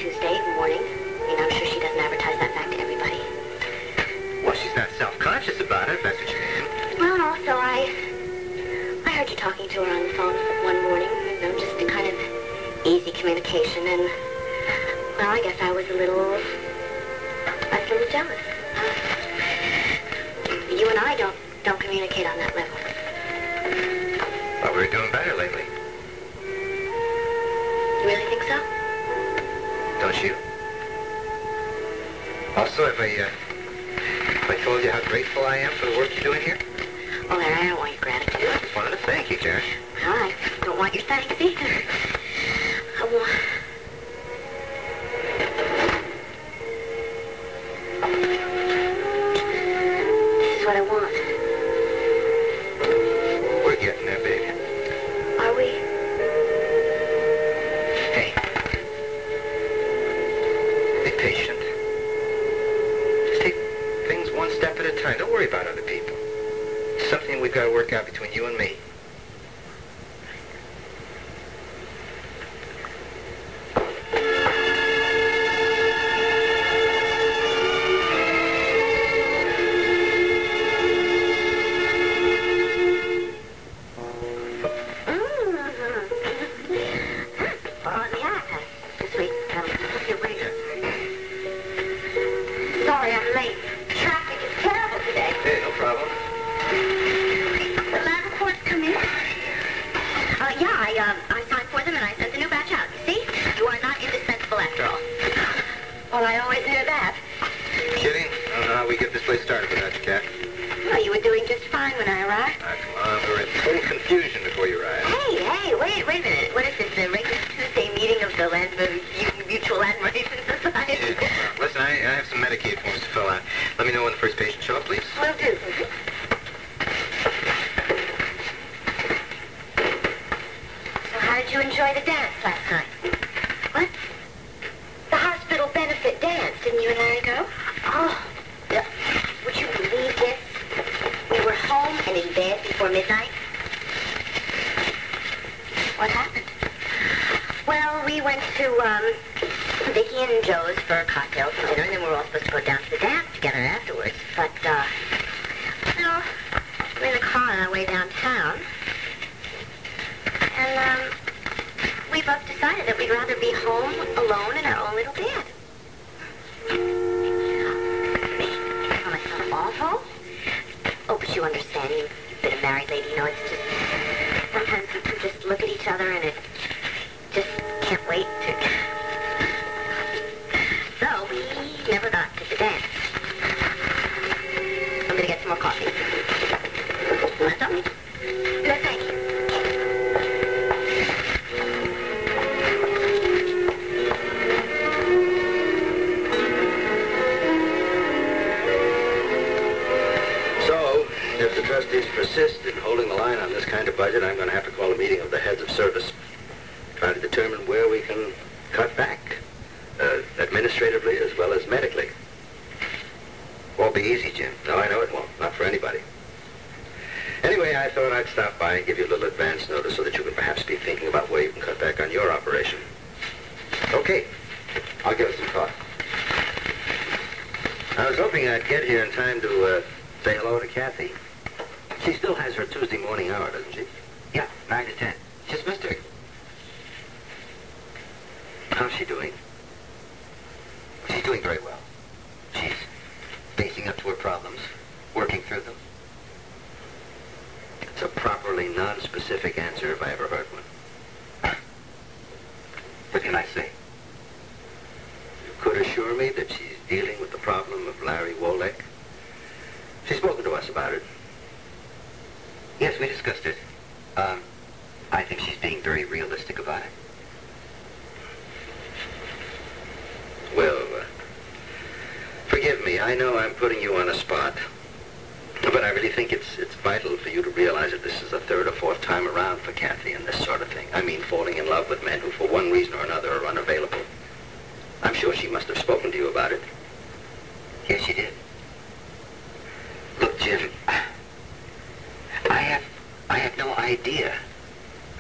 Tuesday morning. I mean, I'm sure she doesn't advertise that fact to everybody. Well, she's not self-conscious about it, if that's what you mean. Well, also, I heard you talking to her on the phone one morning. You know, just a kind of easy communication, and, well, I guess I was a little jealous. You and I don't communicate on that level. Well, we're doing better lately. You really think so? Don't you? Also, have I told you how grateful I am for the work you're doing here? Oh, Larry, I don't want your gratitude. I just wanted to thank you, Karen. Well, I don't want your thanks either. I want... This is what I want. We're getting there, baby. Are we? Hey. Be patient. Just take things one step at a time. Don't worry about other people. It's something we've got to work out between you and me.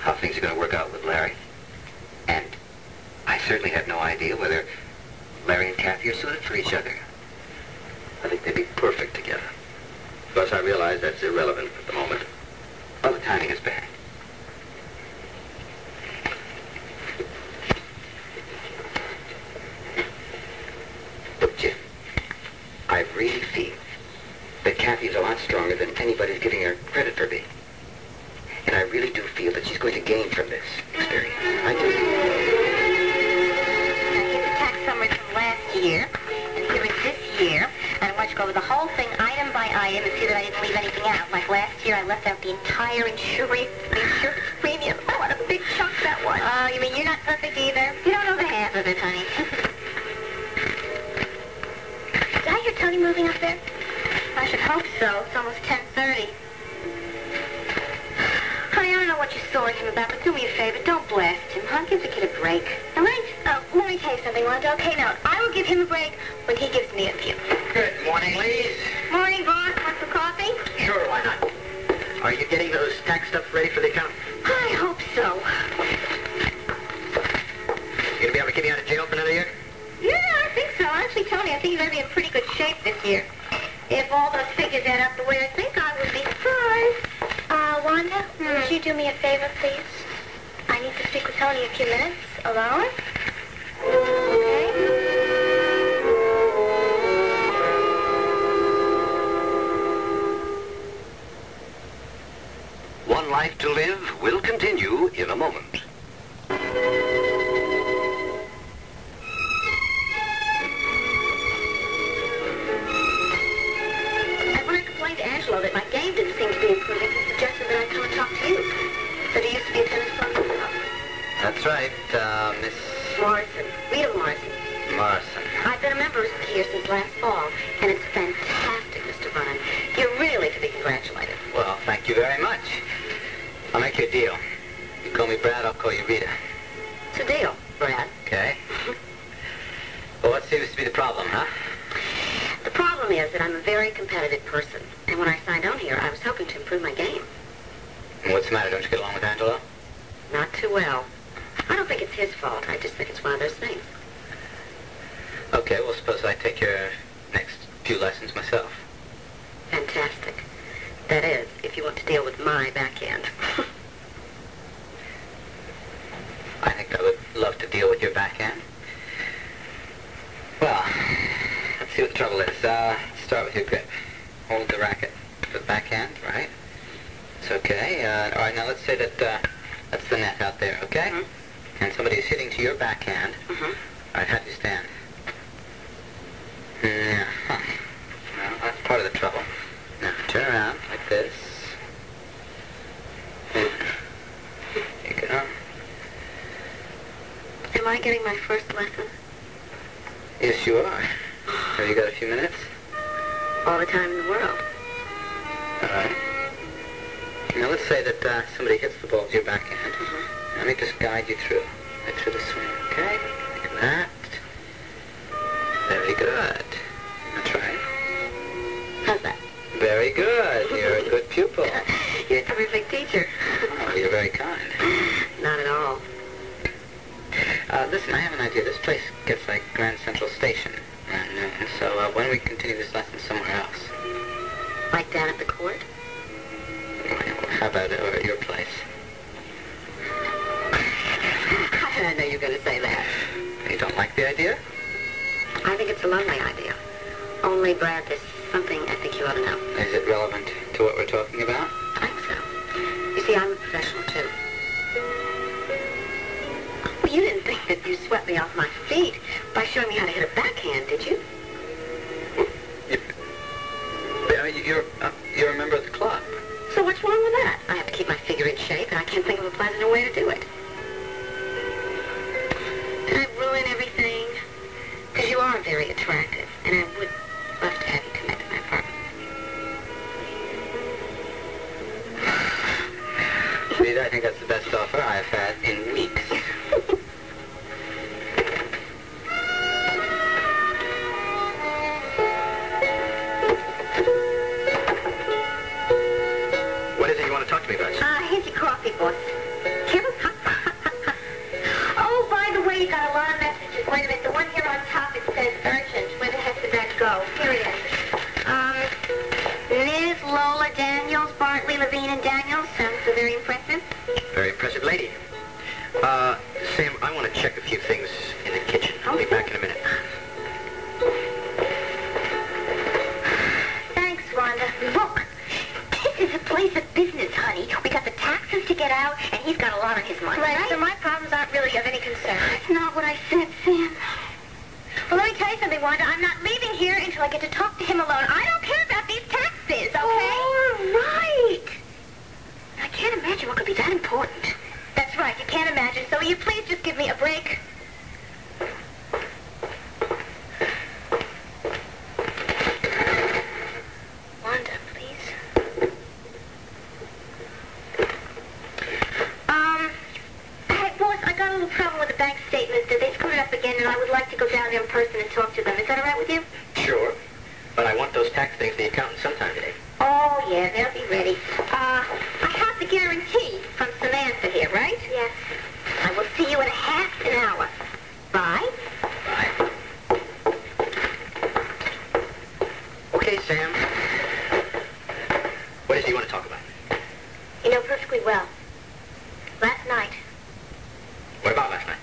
how things are going to work out with Larry. And I certainly had no idea whether I think they'd be perfect together. Of course, I realize that's irrelevant at the moment. Well, the timing is bad. Look, Jim, I really feel that Cathy's a lot stronger than anybody's giving her credit for being. And I really do feel that she's going to gain from this experience. I do. Now, here's a tax summary from last year, and here is this year. And I want you to go over the whole thing item by item and see that I didn't leave anything out. Like last year, I left out the entire insurance premium. Oh, what a big chunk that was. Oh, you mean you're not perfect either? You don't know the half of it, honey. Did I hear Tony moving up there? I should hope so. It's almost 10:30. Honey, I don't know what you saw him about, but do me a favor. Don't blast him, huh? Give the kid a break. All right? Oh, let me tell you something, Wanda. Okay, now, I will give him a break when he gives me a few. Good morning, ladies. Morning, boss. Want some coffee? Sure, why not? Are you getting those tax stuff ready for the account? I hope so. You gonna be able to keep me out of jail for another year? Yeah, I think so. Honestly, Tony, I think you're going to be in pretty good shape this year. If all those figures add up the way I think, I would be surprised. Wanda, would you do me a favor, please? I need to speak with Tony a few minutes. Alone? Okay. One Life to Live will continue in a moment. That my game didn't seem to be improving. He suggested that I come and talk to you. But he used to be a tennis club himself. That's right, Miss Morrison. Rita Morrison. Morrison. I've been a member here since last fall, and it's fantastic, Mr. Vernon. You're really to be congratulated. Well, thank you very much. I'll make you a deal. You call me Brad, I'll call you Rita. It's a deal, Brad. Okay. Well, what seems to be the problem, huh? The problem is that I'm a very competitive person, and when I signed on here, I was hoping to improve my game. And what's the matter? Don't you get along with Angelo? Not too well. I don't think it's his fault. I just think it's one of those things. Okay, well, suppose I take your next few lessons myself. Fantastic. That is, if you want to deal with my backhand. I think I would love to deal with your backhand. Well, let's see what the trouble is. Start with your grip. Hold the racket with backhand, right? It's okay. All right, now let's say that that's the net out there, okay? Mm-hmm. And somebody is hitting to your backhand. Mm-hmm. All right, how do you stand? Yeah. Huh. Well, that's part of the trouble. Now, turn around like this. There you go. Am I getting my first lesson? Yes, you are. Have you got a few minutes? All the time in the world. All right. Now, let's say that somebody hits the ball with your backhand. Mm-hmm. Let me just guide you through the swing, okay? Like that. Very good. That's right. How's that? Very good. You're a good pupil. You're a terrific teacher. Oh, you're very kind. Not at all. Listen, I have an idea. This place gets like Grand Central Station around noon, so why don't we continue this lesson somewhere else? Like down at the court? How about over at your place? I know you're going to say that. You don't like the idea? I think it's a lovely idea. Only, Brad, there's something I think you ought to know. Is it relevant to what we're talking about? I think so. You see, I'm a professional, too. Well, you didn't think that you swept me off my feet by showing me how to hit a backhand, did you? You're a member of the club. So what's wrong with that? I have to keep my figure in shape, and I can't think of a pleasanter way to do it. Did I ruin everything? Because you are very attractive, and I would love to have you come back to my apartment. Rita, I think that's the best offer I've had in weeks. What is it you want to talk to me about? Here's your coffee, boss. Kim? Oh, by the way, you got a lot of messages. Wait a minute, the one here on top, it says urgent. Where the heck did that go? Here it is. Liz, Lola, Daniels, Bartley, Levine, and Daniels. Sounds so very impressive. Very impressive lady. Sam, I want to check a few things in the kitchen. I'll be back in a minute. Thanks, Wanda. Look, this is a place of business, honey. We got the taxes to get out, and he's got a lot on his mind. Right, so my problems aren't really of any concern. That's not what I said, Sam. Well, let me tell you something, Wanda. I'm not leaving here until I get to talk to him alone. I don't care about these taxes, okay? All right. I can't imagine what could be that important. That's right, you can't imagine. So will you please just give me a break? Wanda, please. Hey, boss, I got a little problem with the bank statements. They screwed it up again, and I would like to go down there in person and talk to them. Is that all right with you? Sure. But I want those tax things to the accountant sometime today. Oh, yeah, they'll be ready. I have the guarantee from Samantha here, right? Yes. I will see you in a half an hour. Bye. Bye. Okay, Sam. What is it you want to talk about? You know perfectly well. Last night, What about last night?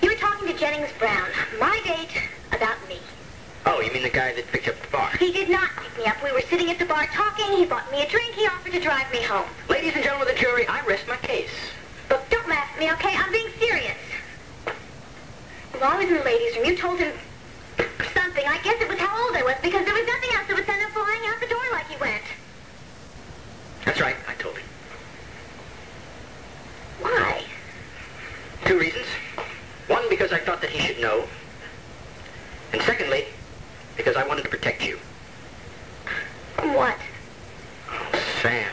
you were talking to Jennings Brown, my date, about me. Oh, you mean the guy that picked you up at the bar? He did not pick me up. We were sitting at the bar talking. He bought me a drink. He offered to drive me home. Ladies and gentlemen of the jury, I rest my case. Look, don't laugh at me, okay? I'm being serious. While I was in the ladies' room, you told him something. I guess it was how old I was, because there was nothing else that would send him flying out the door like he went. That's right, I told him. Why? 2 reasons. One, because I thought that he should know. And secondly, because I wanted to protect you. What? Oh, Sam.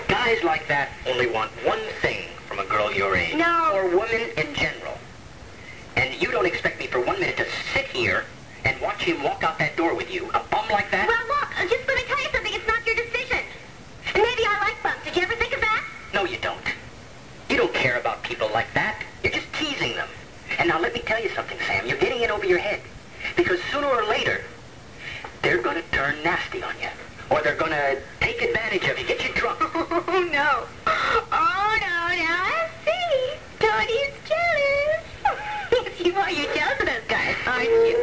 Guys like that only want one thing from a girl your age. No. Or women in general. And you don't expect me for 1 minute to sit here and watch him walk out that door with you. A bum like that? Well, look, just let me tell you something. It's not your decision. And maybe I like bums. Did you ever think of that? No, you don't. You don't care about people like that. You're just teasing them. And now let me tell you something, Sam. You're getting in over your head. Because sooner or later, they're going to turn nasty on you. Or they're going to take advantage of you, get you drunk. Oh, no. Oh, no, I see. Tony's jealous. Yes, you are. You're jealous of those guys, aren't you?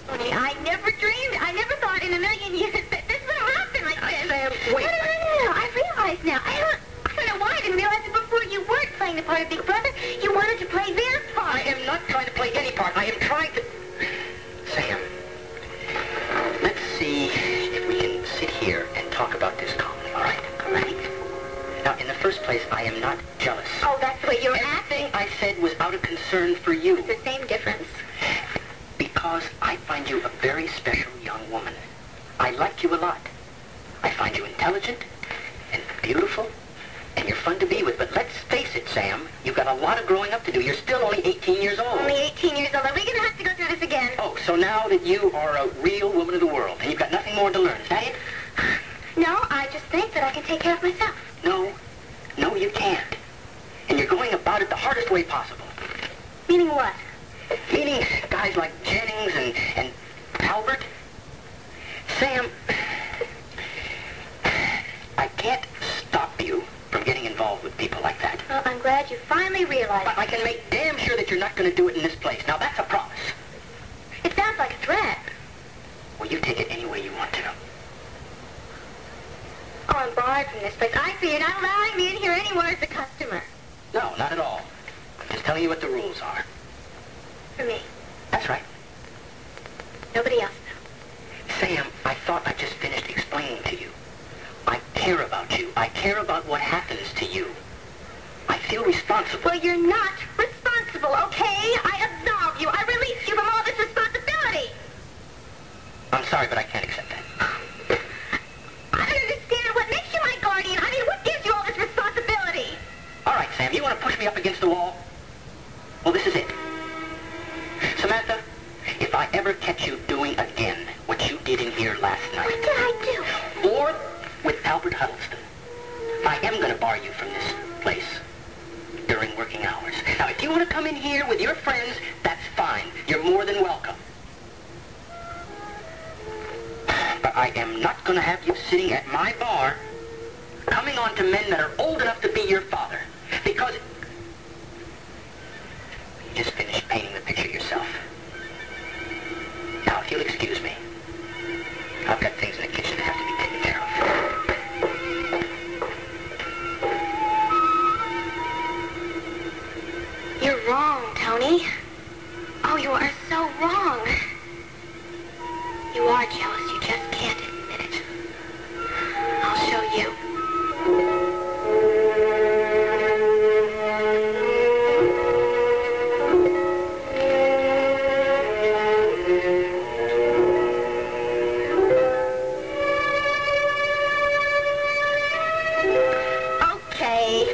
Tony, I never thought in a million years that this would happen like this. Sam, wait. No. I realize now. I don't know why I didn't realize it before. You weren't playing the part of Big Brother. You wanted to play their part. I am not trying to play any part. I am trying to... Sam, let's see if we can sit here and talk about this calmly, all right? All right. Now, in the first place, I am not jealous. Oh, that's the way you're Everything acting. I said was out of concern for you. It's the same difference. Because I find you a very special young woman. I like you a lot. I find you intelligent and beautiful, and you're fun to be with. But let's face it, Sam, you've got a lot of growing up to do. You're still only 18 years old. Only 18 years old. Are we going to have to go through this again? Oh, so now that you are a real woman of the world, and you've got nothing more to learn, is that it? No, I just think that I can take care of myself. No, you can't. And you're going about it the hardest way possible. Meaning what? Meaning guys like Jennings and Albert. Sam, I can't stop you from getting involved with people like that. Well, I'm glad you finally realized. But I can make damn sure that you're not going to do it in this place. Now, that's a promise. It sounds like a threat. Well, you take it any way you want to. Oh, I'm barred from this place. I see you're not allowing me in here anymore as a customer. No, not at all. I'm just telling you what the rules are. For me. That's right. Nobody else, though. Sam, I thought I just finished explaining to you. I care about you. I care about what happens to you. I feel responsible. Well, you're not responsible, okay? I absolve you. I release you from all this responsibility. I'm sorry, but I can't accept that. I don't understand. What makes you my guardian? I mean, what gives you all this responsibility? All right, Sam, you want to push me up against the wall? Well, this is it. Samantha, if I ever catch you doing again what you did in here last night... What did I do? Or with Albert Huddleston, I am going to bar you from this place during working hours. Now, if you want to come in here with your friends, that's fine. You're more than welcome. But I am not going to have you sitting at my bar coming on to men that are old enough to be your father. Because you just finished painting the picture yourself. Now, if you'll excuse me, I've got things in the kitchen that have to be taken care of. You're wrong, Tony. Oh, you are so wrong. You are jealous. You just can't admit it. I'll show you. Okay.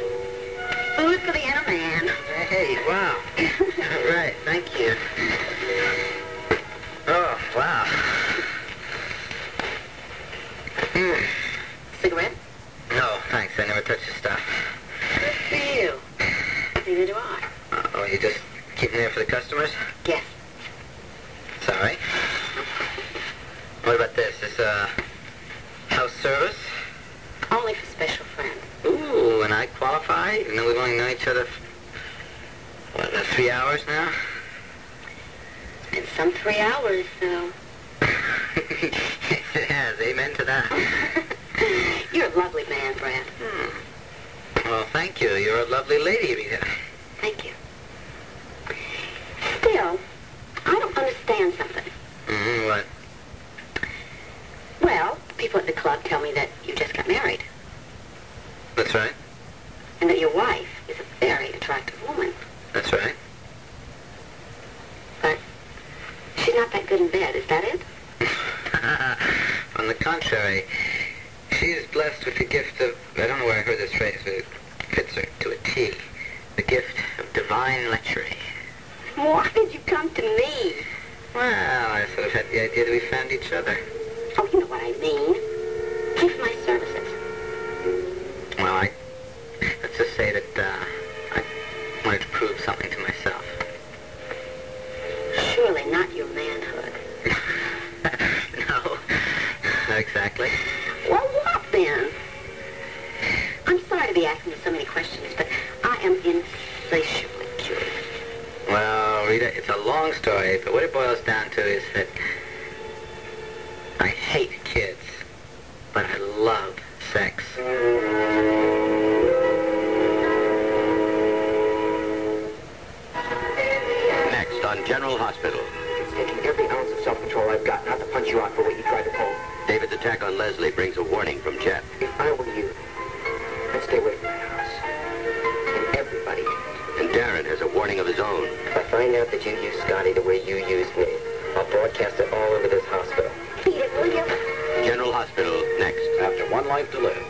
Food for the inner man. Hey, wow. All right, thank you. Oh, wow. Cigarette? No, thanks. I never touch the stuff. Good for you. Neither do I. Oh, you just keep them there for the customers? Yes. Sorry. What about this? Is house service? Only for special friends. Ooh, and I qualify? Even though we've only known each other for, what, 3 hours now? It's been some 3 hours, though. It has. Amen to that. You're a lovely man, Brad. Well, thank you. You're a lovely lady, Rita. Thank you. Still, I don't understand something. What? Well, people at the club tell me that you just got married. That's right. And that your wife is a very attractive woman. That's right. But she's not that good in bed, is that it? On the contrary, she is blessed with the gift of, I don't know where I heard this phrase, but it fits her to a T. The gift of divine lechery. Why did you come to me? Well, I sort of had the idea that we found each other. Oh, you know what I mean. Pay for my services. Well, let's just say that, I wanted to prove something to myself. Surely not your manhood. No, not exactly. Well, what then? I'm sorry to be asking you so many questions, but I am insatiably curious. Well, Rita, it's a long story, but what it boils down to is that I hate kids, but I love sex. Next on General Hospital. It's taking every ounce of self-control I've got not to punch you out for what you tried to pull. David's attack on Leslie brings a warning from Jeff. If I were you, I'd stay away from my house. And everybody. And Darren has a warning of his own. If I find out that you used Scotty the way you used me, I'll broadcast it all over this hospital. Beat it, will you? General Hospital next. After one life to live.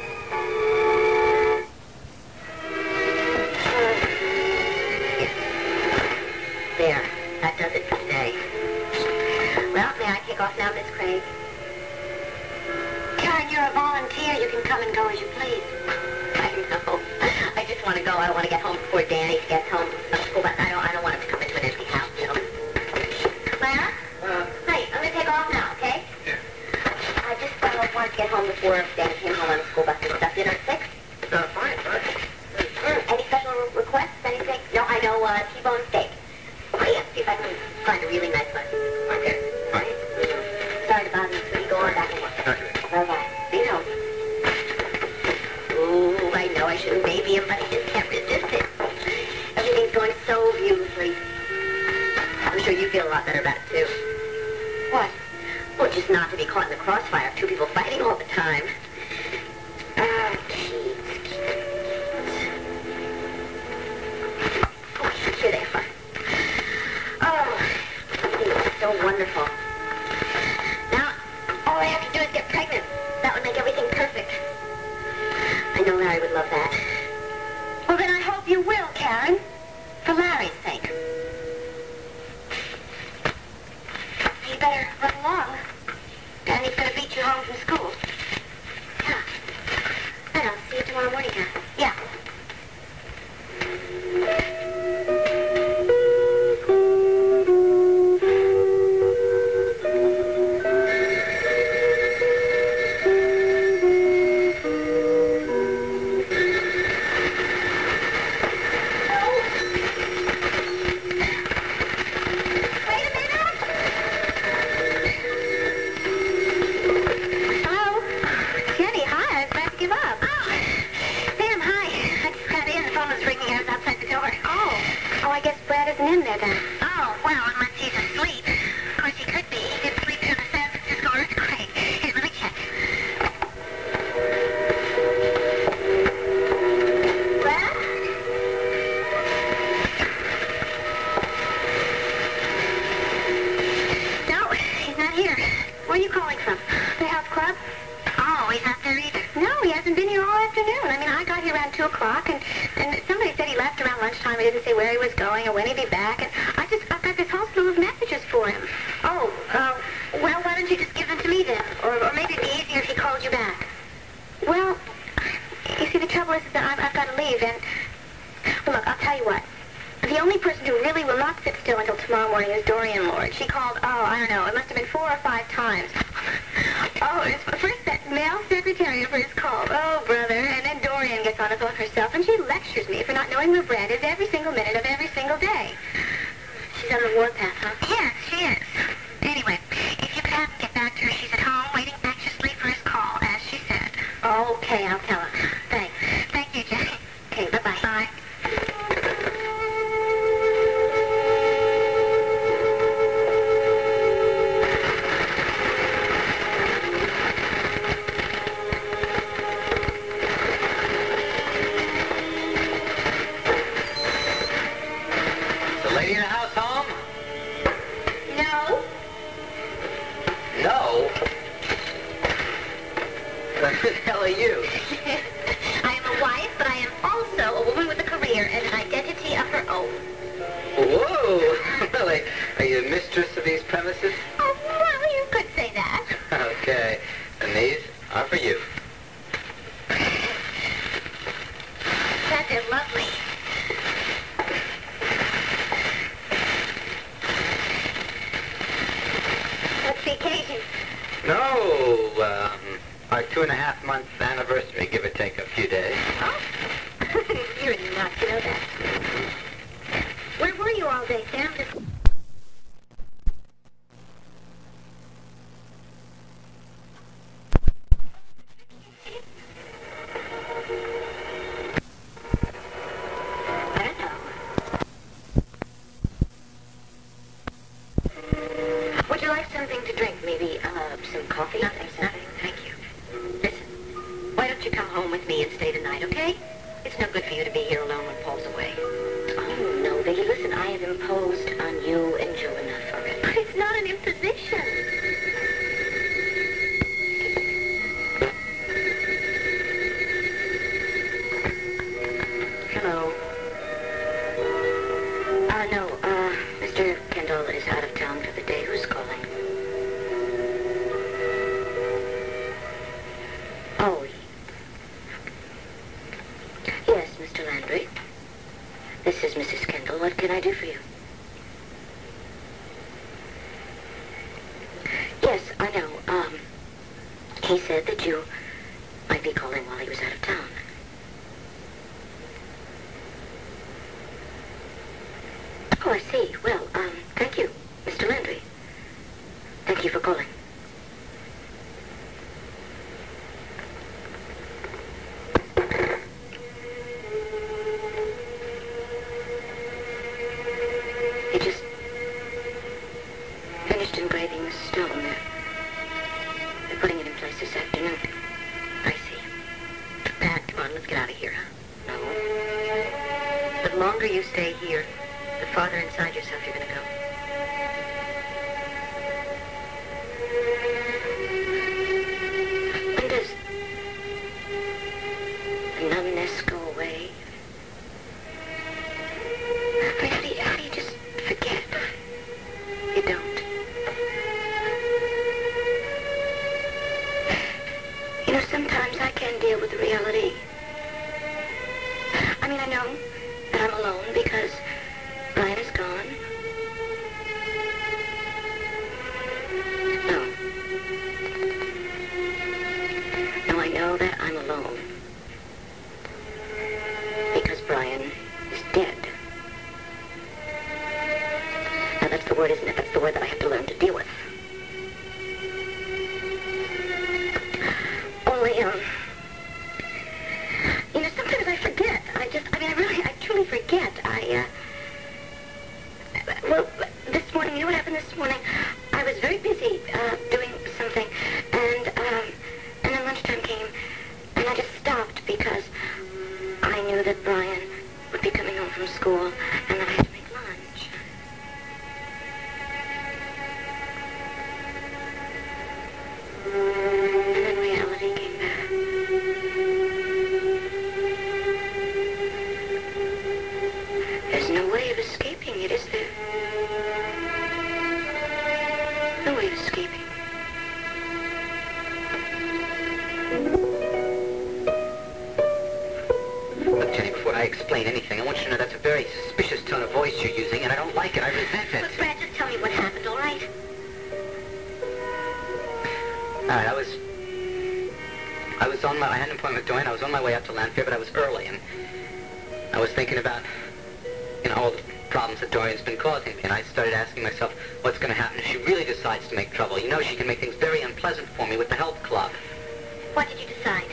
There. That does it for today. Well, may I take off now, Miss Craig? Karen, you're a volunteer. You can come and go as you please. I know. I just want to go. I want to get home before Danny gets home from school, but I don't want him to come into an empty house, you know. Clara? Hey, I'm going to take off now, okay? Yeah. I just wanted to get home before Danny came home on the school bus and stuff. Dinner at 6? Fine. Any special requests? Anything? No, I know T-bone steak. Oh, yeah. See if I can find a really nice one. Okay. Fine. Sorry to bother you, so you go on back and work. Okay. Bye-bye. You know. Ooh, I know I shouldn't baby him, but I just can't resist it. Everything's going so beautifully. I'm sure you feel a lot better about it, too. What? Well, just not to be caught in the crossfire of two people fighting all the time. Oh, kids. Oh, here they are. Oh, it's so wonderful. Now, all I have to do is get pregnant. That would make everything perfect. I know Larry would love that. Well, then I hope you will, Karen. For Larry's sake. You better run along. Danny's going to beat you home from school. Yeah. And I'll see you tomorrow. tomorrow morning, Kath. Yeah. In there then. Oh, well, unless he's asleep. Of course, he could be. He did sleep through the San Francisco earthquake. Here, let me check. Brad? No, he's not here. Where are you calling from? The health club? Oh, he's not there either. No, he hasn't been here all afternoon. I mean, I got here around 2 o'clock, and somebody said he left around lunchtime. He didn't say where he was going or when he'd be back, and I've got this whole slew of messages for him. Oh, well, why don't you just give them to me then? Or maybe it'd be easier if he called you back. Well, you see, the trouble is that I've got to leave, and, well, look, I'll tell you what. The only person who really will not sit still until tomorrow morning is Dorian Lord. She called, I don't know, it must have been 4 or 5 times. Oh, it's first that male secretary of hers called. Oh, brother. And then Dorian gets on the phone herself, and she lectures me for not knowing where Brad is every single minute of every single day. She's on the warpath, huh? Yes, she is. Anyway, if you could have him get back to her, she's at home waiting anxiously for his call, as she said. Okay, I'll tell her. Thanks. Thank you, Jackie. Okay, bye-bye. Bye. Who the hell are you? I am a wife, but I am also a woman with a career and an identity of her own. Whoa! Really? Are you mistress of these premises? Oh, well, you could say that. Okay. And these are for you. That is lovely. What's the occasion? No, our 2.5-month anniversary, give or take a few days. Oh? You're not to know that. Where were you all day, Sam? I don't know. Would you like something to drink? Maybe, some coffee? Nothing. Thank you. Listen, why don't you come home with me and stay the night, okay? It's no good for you to be here alone when Paul's away. Oh, no, Becky. Listen, I have imposed on you and Joe enough already. But it's not an imposition. Hello. No, Mr. Kendall is out of town for the day. Who's calling? Oh. Yes, Mr. Landry. This is Mrs. Kendall. What can I do for you? Yes, I know. He said that you might be calling while he was out of town. Oh, I see. Well, thank you, Mr. Landry. Thank you for calling. He just finished engraving the stone. They're putting it in place this afternoon. I see. Pat, come on, let's get out of here, huh? No. The longer you stay here, the farther inside yourself you're going to go. When does the numbness go away? I mean, how do you just forget? You don't. You know, sometimes I can't deal with the reality I mean, I know that I'm alone because Brian is gone. No, I know that I'm alone because Brian is dead. Now, that's the word, isn't it? That's the word that I have to learn to deal with. Only, you know, sometimes I forget. I truly forget. Well, this morning, you know what happened this morning? I was very busy, doing something, and then lunchtime came, and I just stopped because I knew that Brian would be coming home from school, and that I had to make lunch. And then reality came back. There's no way of escaping it, is there? No way of escaping. Look, Jenny, before I explain anything, I want you to know that's a very suspicious tone of voice you're using, and I don't like it. I resent it. Look, Brad, just tell me what happened, all right? All right, I had an appointment with Dorian. I was on my way up to Lanphier, but I was early, and I was thinking about, you know, all the problems that Dorian's been causing me, and I started asking myself what's going to happen if she really decides to make trouble. You know, she can make things very unpleasant for me with the health club. What did you decide?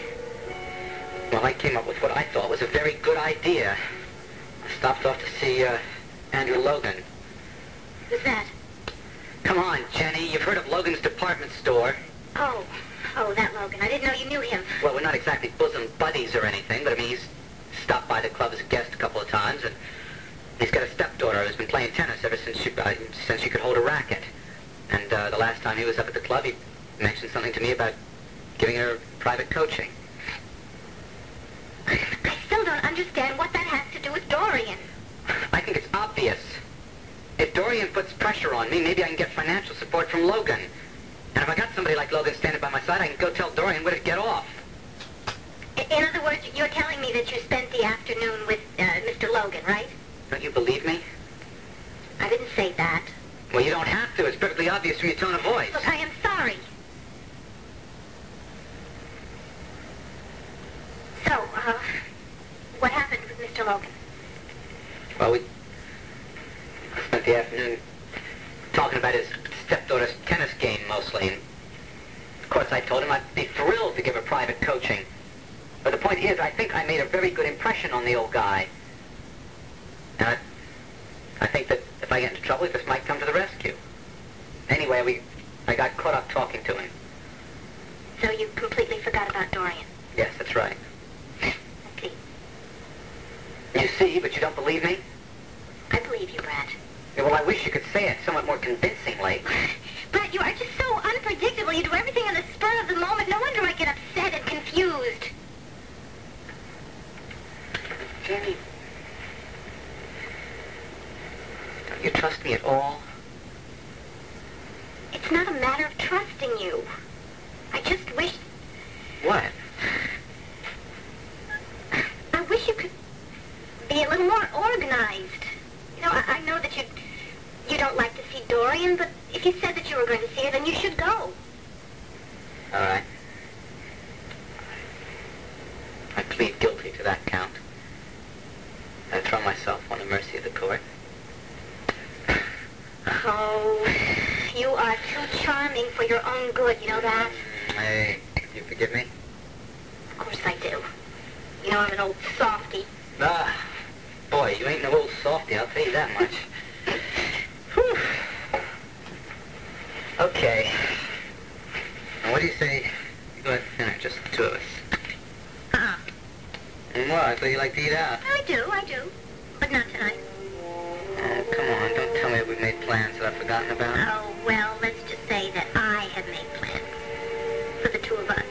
Well, I came up with what I thought was a very good idea. I stopped off to see Andrew Logan. Who's that? Come on, Jenny. You've heard of Logan's department store. Oh, that Logan. I didn't know you knew him. Well, we're not exactly bosom buddies or anything, but I mean, he's stopped by the club as a guest a couple of times, and he's got a stepdaughter who's been playing tennis ever since she could hold a racket. And the last time he was up at the club, he mentioned something to me about giving her private coaching. I still don't understand what that has to do with Dorian. I think it's obvious. If Dorian puts pressure on me, maybe I can get financial support from Logan. And if I got somebody like Logan standing by my side, I can go tell Dorian where to get off. In other words, you're telling me that you spent the afternoon with Mr. Logan, right? Don't you believe me? I didn't say that. Well, you don't have to. It's perfectly obvious from your tone of voice. Look, I am sorry. So, what happened with Mr. Logan? Well, we spent the afternoon talking about his stepdaughter's tennis game, mostly. And of course, I told him I'd be thrilled to give her private coaching. But the point is, I think I made a very good impression on the old guy. And I think that if I get into trouble, he just might come to the rescue. Anyway, I got caught up talking to him. So you completely forgot about Dorian? Yes, that's right. Okay. You see, but you don't believe me? I believe you, Brad. Yeah, well, I wish you could say it somewhat more convincingly. Brad, you are just so unpredictable. You do everything on the spur of the moment. No wonder I get upset and confused. Jenny, don't you trust me at all? It's not a matter of trusting you. I just wish... What? I wish you could be a little more organized. You know, I know that you don't like to see Dorian, but if you said that you were going to see her, then you should go. All right. I plead guilty to that count. I throw myself on the mercy of the court. Oh, you are too charming for your own good, you know that? Hey, you forgive me? Of course I do. You know I'm an old softy. Ah, boy, you ain't no old softy, I'll tell you that much. Whew. Okay. Now, what do you say you go out to dinner, just the two of us? Uh-uh. And what? I thought you liked to eat out. I do. But not tonight. Oh, come on, don't tell me we made plans that I've forgotten about. Oh, well, let's just say that I have made plans. For the two of us.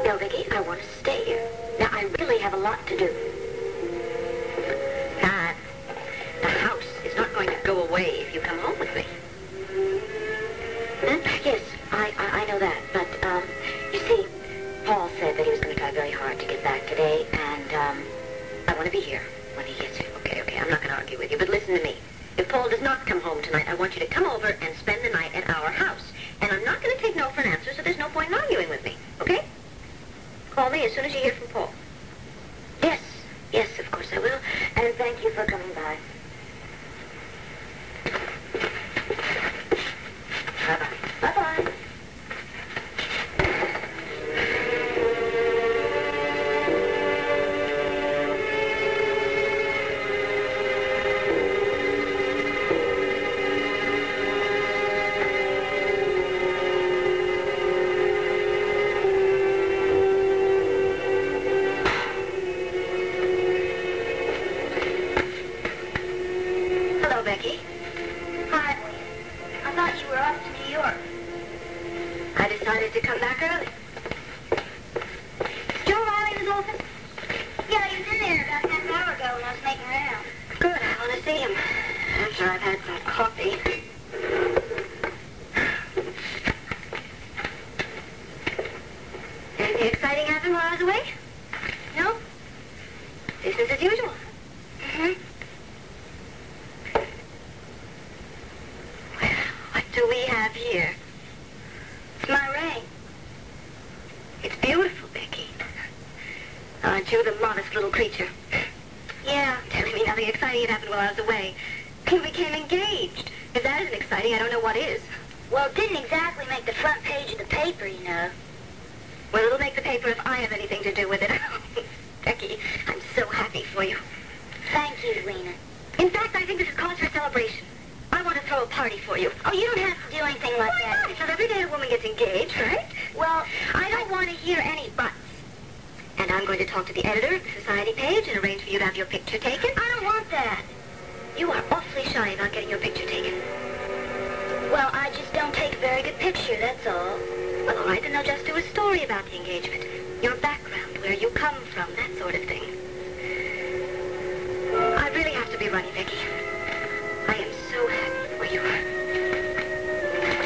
No, Viki, I want to stay here. Now, I really have a lot to do. The house is not going to go away if you come home with me. Yes, I know that. But, you see, Paul said that he was going to try very hard to get back today, and, I want to be here when he gets here. Okay, I'm not going to argue with you, but listen to me. If Paul does not come home tonight, I want you to come over and spend the night at our house. And I'm not going to take no for an answer, so there's no point in arguing with me, okay? Call me as soon as you hear from Paul. Yes, of course I will. And thank you for coming by. Bye-bye. Bye-bye. Becky. Hi, I thought you were off to New York. I decided to come back early. Joe Riley was open? Yeah, he was in there about half an hour ago when I was making rounds. Good, I want to see him. After I've had some coffee. Anything exciting happened while I was away? No? Business as usual. Mm-hmm. What do we have here? It's my ring. It's beautiful, Becky. Aren't you the modest little creature? Yeah. Telling me nothing exciting had happened while I was away. We became engaged. If that isn't exciting, I don't know what is. Well, it didn't exactly make the front page of the paper, you know. Well, it'll make the paper if I have anything to do with it. Becky, I'm so happy for you. Thank you, Lena. In fact, I think this is cause for celebration. I want to throw a party for you. Oh, you don't have to do anything like Why that. not? It's not every day a woman gets engaged, right? Well, I don't want to hear any buts. And I'm going to talk to the editor of the society page and arrange for you to have your picture taken. I don't want that. You are awfully shy about getting your picture taken. Well, I just don't take a very good picture, that's all. Well, all right, then I'll just do a story about the engagement. Your background, where you come from, that sort of thing. I really have to be running, Becky. I am so happy for you.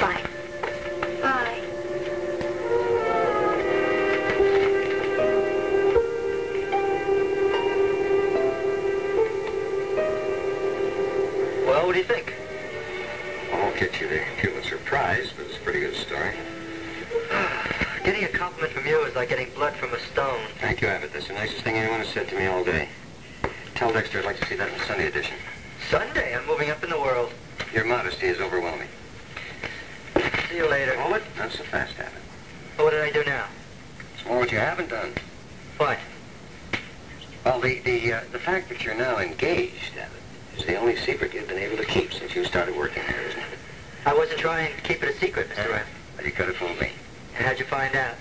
Bye. Bye. Well, what do you think? I won't get you the Pulitzer Prize, but it's a pretty good story. Getting a compliment from you is like getting blood from a stone. Thank you, Abbott. That's the nicest thing anyone has said to me all day. Tell Dexter I'd like to see that in the Sunday edition. Sunday, I'm moving up in the world. Your modesty is overwhelming. See you later. Hold it. Not so fast, Abbott. What did I do now? It's more what you haven't done. What? Well, the fact that you're now engaged, Abbott, is the only secret you've been able to keep since you started working there, isn't it? I wasn't trying to keep it a secret, Mr. Wright. Well, you could have fooled me. And how'd you find out?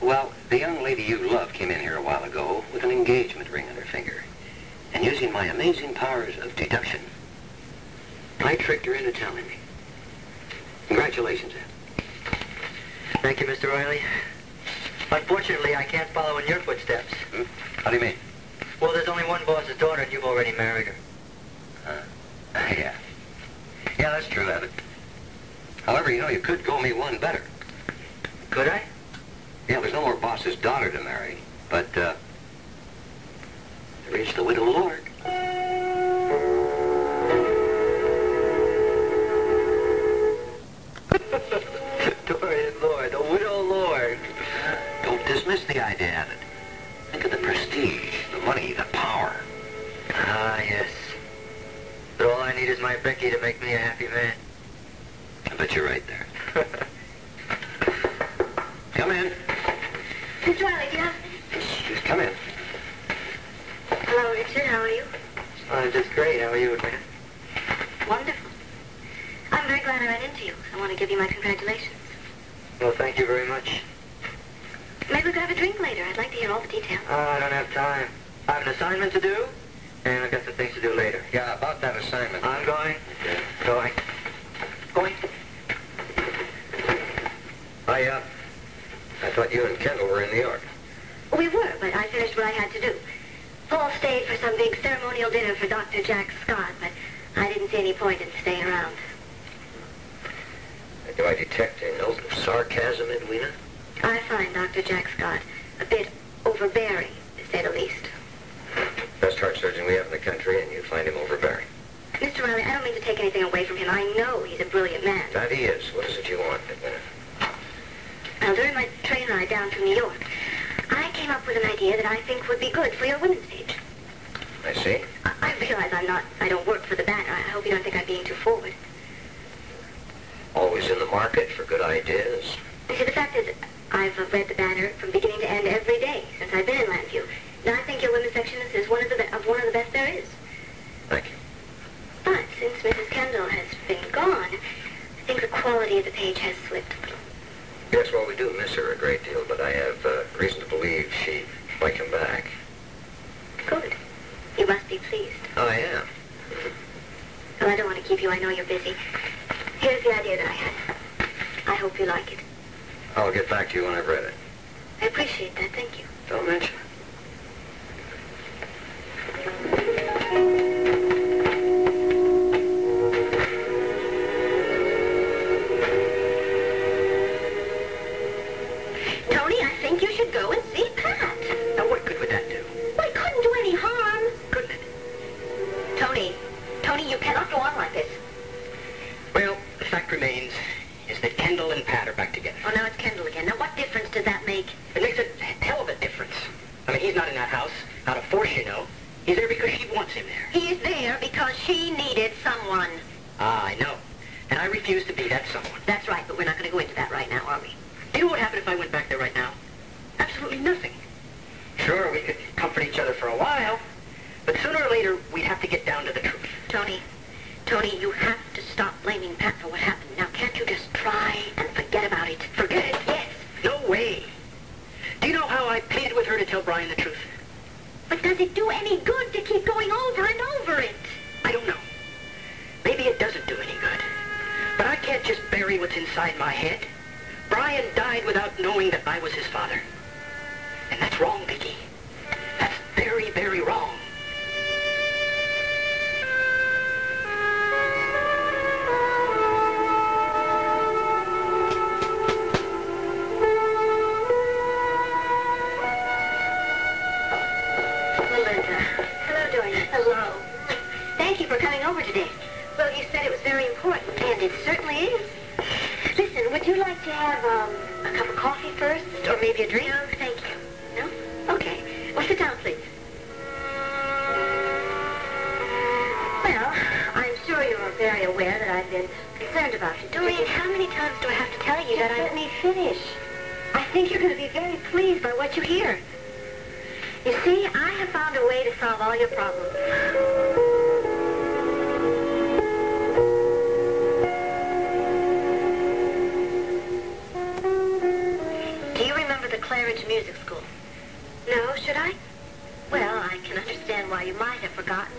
Well, the young lady you love came in here a while ago with an engagement ring on her finger. And using my amazing powers of deduction, I tricked her into telling me. Congratulations, Ed. Thank you, Mr. Reilly. Unfortunately, I can't follow in your footsteps. How do you mean? Well, there's only one boss's daughter, and you've already married her. Yeah. Yeah, that's true, Abbott. However, you know, you could go me one better. Could I? Yeah, there's no more boss's daughter to marry, but, there is the widow Lord. Dorian Lord, the widow Lord. Don't dismiss the idea, Abbott. Think of the prestige, the money, the power. Ah, yes. But all I need is my Becky to make me a happy man. I bet you're right there. Come in. Miss Riley, do you have... Just come in. Hello, Richard. How are you? I'm just great. How are you, Edwina? Wonderful. I'm very glad I ran into you. I want to give you my congratulations. Well, thank you very much. Maybe we could have a drink later. I'd like to hear all the details. I don't have time. I have an assignment to do, and I've got some things to do later. Yeah, about that assignment. I'm going. Okay. Going. Going. I thought you and Kendall were in New York. We were, but I finished what I had to do. Paul stayed for some big ceremonial dinner for Dr. Jack Scott, but I didn't see any point in staying around. Do I detect a note of sarcasm, Edwina? I find Dr. Jack Scott a bit overbearing, to say the least. Best heart surgeon we have in the country, and you find him overbearing. Mr. Reilly, I don't mean to take anything away from him. I know he's a brilliant man. That he is. What is it you want, Edwina? Now, during my train ride down from New York, I came up with an idea that I think would be good for your women's page. I see. I realize I don't work for the banner. I hope you don't think I'm being too forward. Always in the market for good ideas. You see, the fact is, I've read the banner from beginning to end every day since I've been in Landview. And I think your women's section is one of the best there is. Thank you. But since Mrs. Kendall has been gone, I think the quality of the page has slipped a little. Yes, well, we do miss her a great deal, but I have reason to believe she might come back. Good. You must be pleased. I am. Well, I don't want to keep you. I know you're busy. Here's the idea that I had. I hope you like it. I'll get back to you when I've read it. I appreciate that. Thank you. Don't mention it. Tony, I think you should go and see Pat. Now, what good would that do? Well, it couldn't do any harm. Couldn't it? Tony, you cannot go on like this. Well, the fact remains is that Kendall and Pat are back together. Oh, now it's Kendall again. Now, what difference does that make? It makes a hell of a difference. I mean, he's not in that house out of force, you know. He's there because she wants him there. He's there because she needed someone. Ah, I know. And I refuse to be that someone. That's right, but we're not going to go into that right now, are we? Do you know what happened if I went back there right now? Absolutely nothing. Sure, we could comfort each other for a while, but sooner or later, we'd have to get down to the truth. Tony, you have to stop blaming Pat for what happened. Now, can't you just try and forget about it? Forget it? Yes. No way. Do you know how I pleaded with her to tell Brian the truth? But does it do any good to keep going over and over it? I don't know. Maybe it doesn't do any good. But I can't just bury what's inside my head. Brian died without knowing that I was his father. And that's wrong, Viki. That's very, very wrong. Melinda. Hello, Dorian. Hello. Thank you for coming over today. Well, you said it was very important, and it certainly is. Listen, would you like to have a cup of coffee first, or maybe a drink? No, thank you. No? Okay. Well, sit down, please. Well, I'm sure you're very aware that I've been concerned about you. Dorian, how many times do I have to tell you that let me finish. I think you're going to be very pleased by what you hear. You see, I have found a way to solve all your problems. Claridge Music School. No, should I? Well, I can understand why you might have forgotten.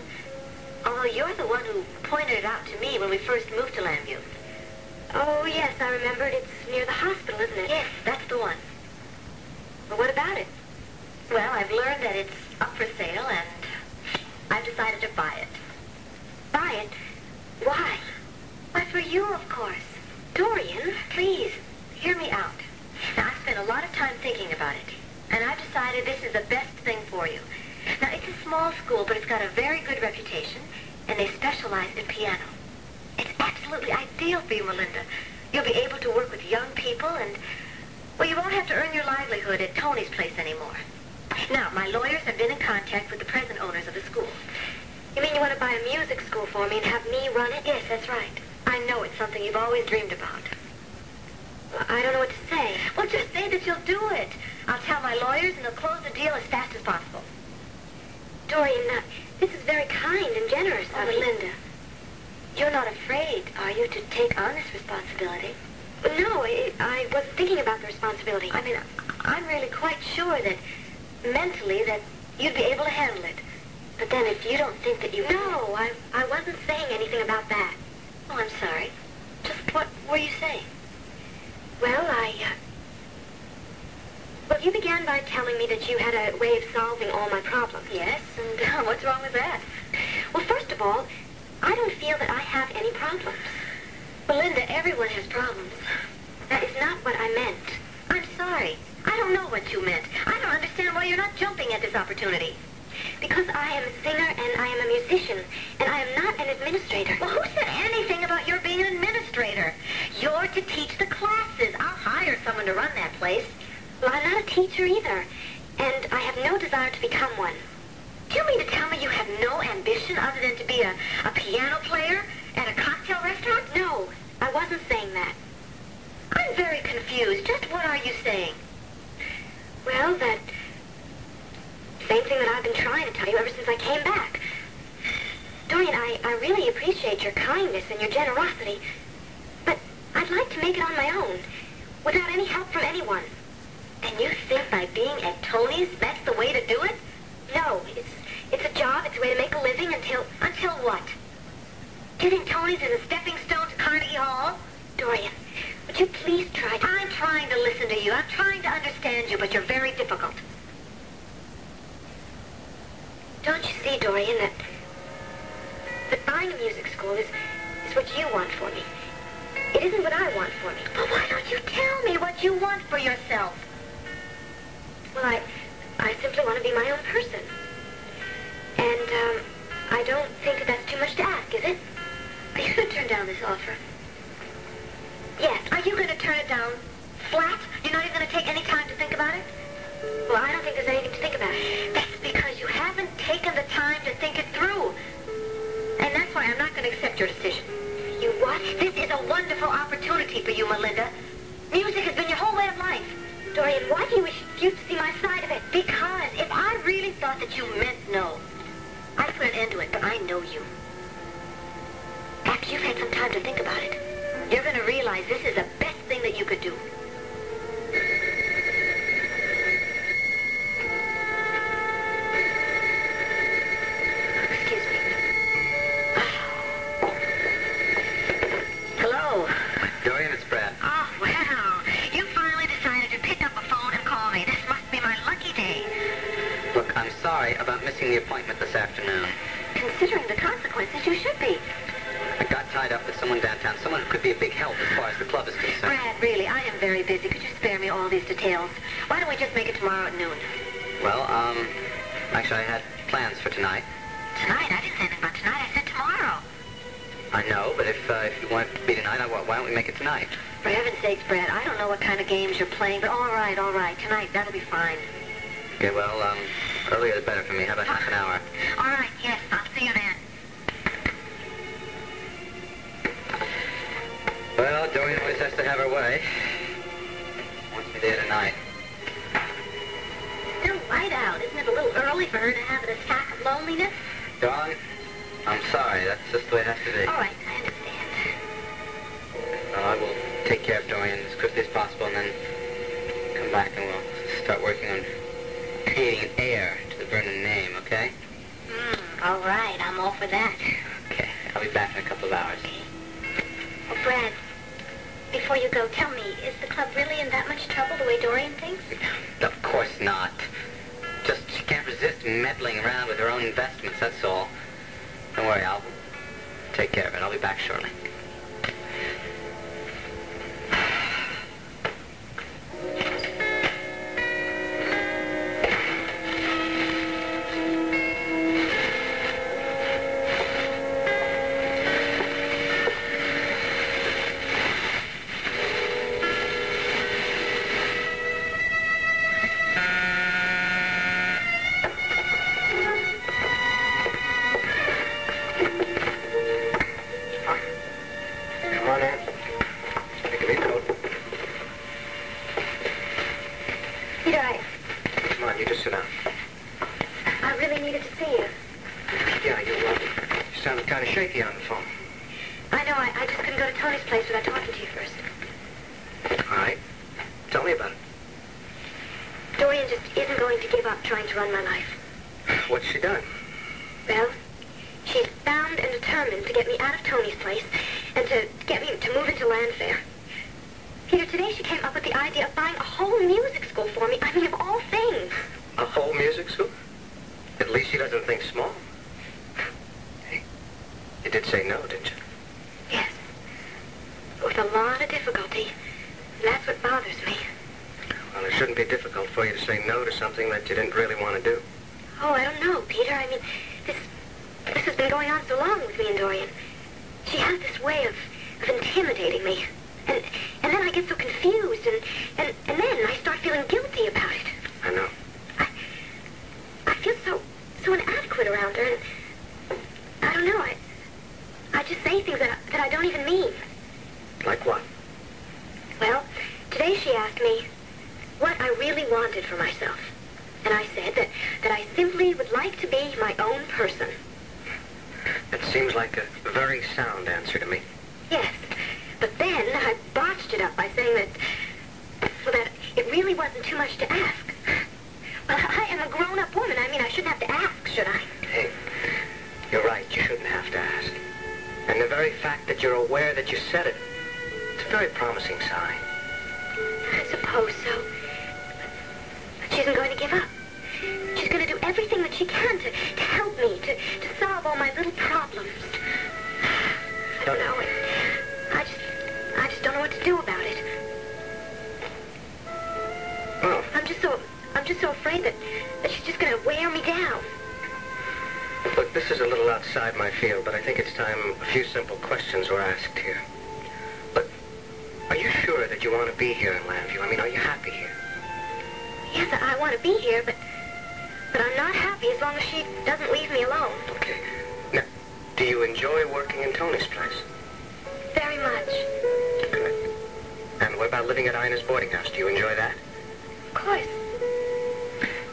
Although you're the one who pointed it out to me when we first moved to Landview. Oh, yes, I remembered. It's near the hospital, isn't it? Yes, that's the one. Well, what about it? Well, I've learned that it's up for sale, and I've decided to buy it. Buy it? Why? Why, for you, of course. Dorian, please, hear me out. Now, I've spent a lot of time thinking about it, and I've decided this is the best thing for you. Now, it's a small school, but it's got a very good reputation, and they specialize in piano. It's absolutely ideal for you, Melinda. You'll be able to work with young people, and, well, you won't have to earn your livelihood at Tony's place anymore. Now, my lawyers have been in contact with the present owners of the school. You mean you want to buy a music school for me and have me run it? Yes, that's right. I know it's something you've always dreamed about. I don't know what to say. Well, just say that you'll do it. I'll tell my lawyers, and they'll close the deal as fast as possible. Dorian, this is very kind and generous of you. Melinda, you're not afraid, are you, to take on this responsibility? No, I wasn't thinking about the responsibility. I mean, I'm really quite sure that, mentally, that you'd be able to handle it. But then if you don't think that you... No, I wasn't saying anything about that. Oh, I'm sorry. Just what were you saying? Well, Well, you began by telling me that you had a way of solving all my problems. Yes, and what's wrong with that? Well, first of all, I don't feel that I have any problems. Melinda, Melinda, everyone has problems. That is not what I meant. I'm sorry. I don't know what you meant. I don't understand why you're not jumping at this opportunity. Because I am a singer and I am a musician, and I am not an administrator. Well, who said anything about your being an administrator? You're to teach the classes. I'll hire someone to run that place. Well, I'm not a teacher either, and I have no desire to become one. Do you mean to tell me you have no ambition other than to be a piano player at a cocktail restaurant? No, I wasn't saying that. I'm very confused. Just what are you saying? Well, that same thing that I've been trying to tell you ever since I came back. Dorian, I really appreciate your kindness and your generosity, but I'd like to make it on my own, without any help from anyone. And you think by being at Tony's, that's the way to do it? No, it's a job, it's a way to make a living until what? Do you think Tony's is a stepping stone to Carnegie Hall? Dorian, would you please try to... I'm trying to listen to you. I'm trying to understand you, but you're very difficult. Don't you see, Dorian, that buying a music school is what you want for me. It isn't what I want for me. But why don't you tell me what you want for yourself? Well, I simply want to be my own person. And, I don't think that that's too much to ask, is it? Are you going to turn down this offer? Yes. Are you going to turn it down flat? You're not even going to take any time to think about it? Well, I don't think there's anything to think about. That's because you haven't taken the time to think it through. And that's why I'm not going to accept your decision. You what? This is a wonderful opportunity for you, Melinda. Music has been your whole way of life. Dorian, why do you refuse to see my side of it? Because if I really thought that you meant no, I'd put an end to it, but I know you. After you've had some time to think about it, you're going to realize this is the best thing that you could do. Excuse me. Hello. Dorian, it's Brad. Oh, well, you finally decided to pick up a phone and call me. This must be my lucky day. Look, I'm sorry about missing the appointment this afternoon. Considering the consequences, you should be. I got tied up with someone downtown, someone who could be a big help as far as the club is concerned. Brad, really, I am very busy. Could you spare me all these details? Why don't we just make it tomorrow at noon? Well, actually, I had plans for tonight. Tonight? I didn't say anything about tonight. I said tomorrow. I know, but if you want it to be tonight, why don't we make it tonight? For heaven's sakes, Brad, I don't know what kind of games you're playing, but all right. Tonight, that'll be fine. Okay, well, earlier the better for me. How about half an hour? All right, yes, I'll see you then. Well, Dorian always has to have her way. Wants me there tonight. Still light out. Isn't it a little early for her to have an attack of loneliness? Darling, I'm sorry. That's just the way it has to be. All right, I understand. Well, I will take care of Dorian as quickly as possible and then come back and we'll start working on creating an heir to the Vernon name, okay? All right, I'm all for that. Okay, I'll be back in a couple of hours. Okay. Oh, Brad, before you go, tell me, is the club really in that much trouble the way Dorian thinks? Of course not. Just she can't resist meddling around with her own investments, that's all. Don't worry, I'll take care of it. I'll be back shortly. the difficulty. That's what bothers me. Well, it shouldn't be difficult for you to say no to something that you didn't really want to do. Oh, I don't know, Peter. I mean, this has been going on so long with me and Dorian. She has this way of intimidating me. And then I get so confused, and then I start feeling guilty about it. I know. I feel so inadequate around her, and I don't know, I just say things that I don't even mean. Like what? Well, today she asked me what I really wanted for myself. And I said that I simply would like to be my own person. It seems like a very sound answer to me. Yes, but then I botched it up by saying that it really wasn't too much to ask. Well, I am a grown-up woman. I mean, I shouldn't have to ask, should I? Hey, you're right. You shouldn't have to ask. And the very fact that you're aware that you said it, it's a very promising sign. I suppose so. But she isn't going to give up. She's going to do everything that she can to help me, to solve all my little problems. I don't know. I just don't know what to do about it. Oh. I'm just so afraid that she's just going to wear me down. Look, this is a little outside my field, but I think it's time a few simple questions were asked here. Look, are you sure that you want to be here in Llanview? I mean, are you happy here? Yes, I want to be here, but I'm not happy as long as she doesn't leave me alone. Okay. Now, do you enjoy working in Tony's place? Very much. Good. And what about living at Ina's boarding house? Do you enjoy that? Of course.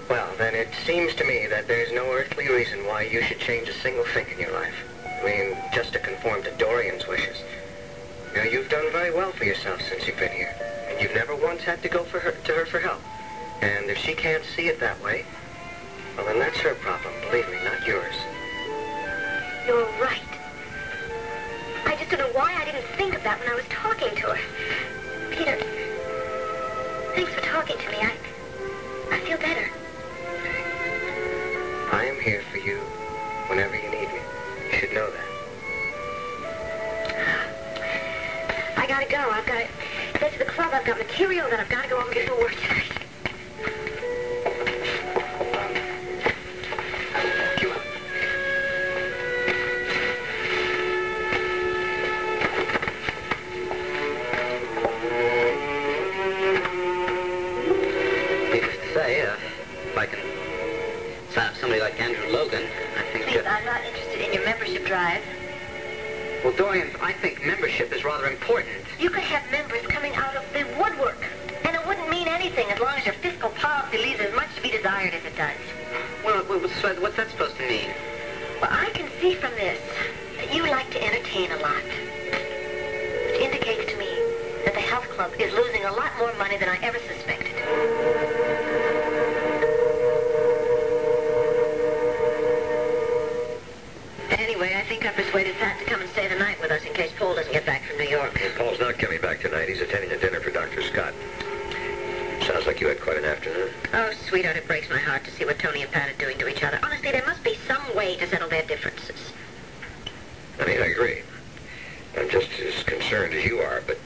Well, then it seems to me that there's no earthly reason why you should change a single thing in your life. I mean, just to conform to Dorian's wishes. You know, you've done very well for yourself since you've been here. And you've never once had to go to her for help. And if she can't see it that way, well, then that's her problem, believe me, not yours. You're right. I just don't know why I didn't think of that when I was talking to her. Peter, thanks for talking to me. I feel better. I am here for you whenever you need me. You should know that. I gotta go. I've got to get to the club. I've got material that I've got to go over before work tonight. I'm not interested in your membership drive. Well, Dorian, I think membership is rather important. You could have members coming out of the woodwork, and it wouldn't mean anything as long as your fiscal policy leaves as much to be desired as it does. Well, what's that supposed to mean? Well, I can see from this that you like to entertain a lot, which indicates to me that the health club is losing a lot more money than I ever suspected. Anyway, I think I persuaded Pat to come and stay the night with us in case Paul doesn't get back from New York. Well, Paul's not coming back tonight. He's attending a dinner for Dr. Scott. Sounds like you had quite an afternoon. Oh, sweetheart, it breaks my heart to see what Tony and Pat are doing to each other. Honestly, there must be some way to settle their differences. I mean, I agree. I'm just as concerned as you are, but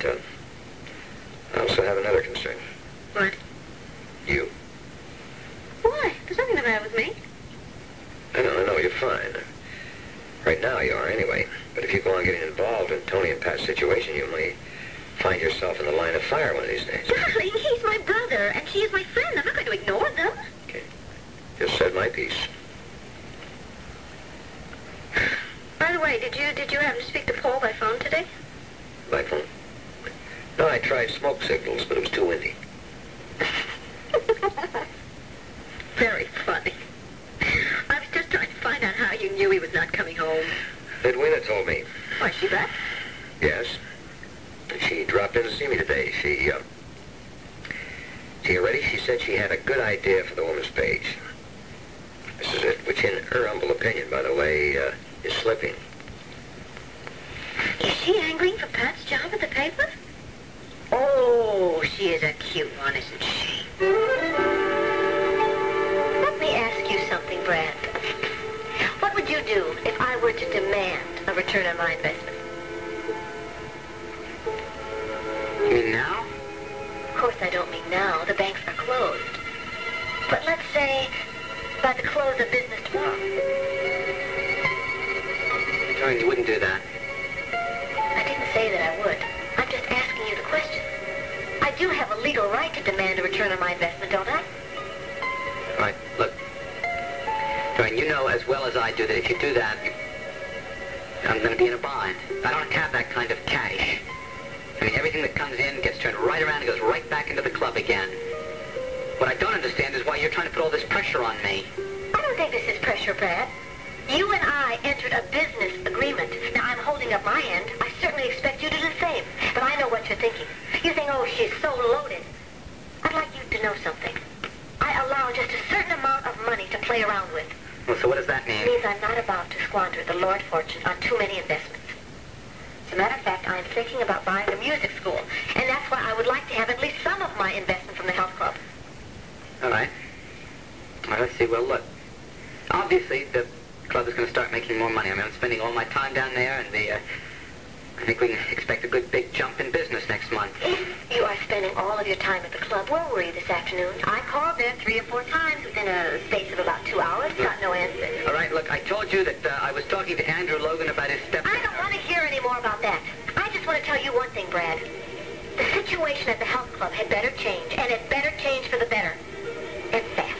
I also have another concern. What? You. Why? There's nothing the matter with me. I know, you're fine. Right now you are, anyway. But if you go on getting involved in Tony and Pat's situation, you may find yourself in the line of fire one of these days. Darling, he's my brother, and she is my friend. I'm not going to ignore them. Okay. Just said my piece. By the way, did you happen to speak to Paul by phone today? By phone? No, I tried smoke signals, but it was too windy. Very funny. I was just trying to find out how you knew he was not coming home. Edwina told me. Oh, is she back? Yes. She dropped in to see me today. She already, she said she had a good idea for the woman's page. This is it, which in her humble opinion, by the way, is slipping. Is she angering for Pat's job at the paper? Oh, she is a cute one, isn't she? Let me ask you something, Brad. What would you do if I were to demand a return on my investment? right now, the banks are closed. But let's say by the close of business tomorrow. Dorian, you wouldn't do that. I didn't say that I would. I'm just asking you the question. I do have a legal right to demand a return on my investment, don't I? All right, look. Dorian, you know as well as I do that if you do that, I'm going to be in a bind. I don't have that kind of cash. I mean, everything that comes in gets turned right around and goes right back into the club again. What I don't understand is why you're trying to put all this pressure on me. I don't think this is pressure, Brad. You and I entered a business agreement. Now, I'm holding up my end. I certainly expect you to do the same. But I know what you're thinking. You think, oh, she's so loaded. I'd like you to know something. I allow just a certain amount of money to play around with. Well, so what does that mean? It means I'm not about to squander the Lord fortune on too many investments. As a matter of fact, I'm thinking about buying a music school. And that's why I would like to have at least some of my investment from the health club. All right. All right, let's see. Well, look. Obviously, the club is going to start making more money. I mean, I'm spending all my time down there, and I think we can expect a good big jump in business next month. If you are spending all of your time at the club, where were you this afternoon? I called there 3 or 4 times within a space of about 2 hours. Got no answer. All right, look, I told you that I was talking to Andrew Logan about his stepson. I don't want to hear any more about that. I just want to tell you one thing, Brad. The situation at the health club had better change, and it better change for the better. And fast.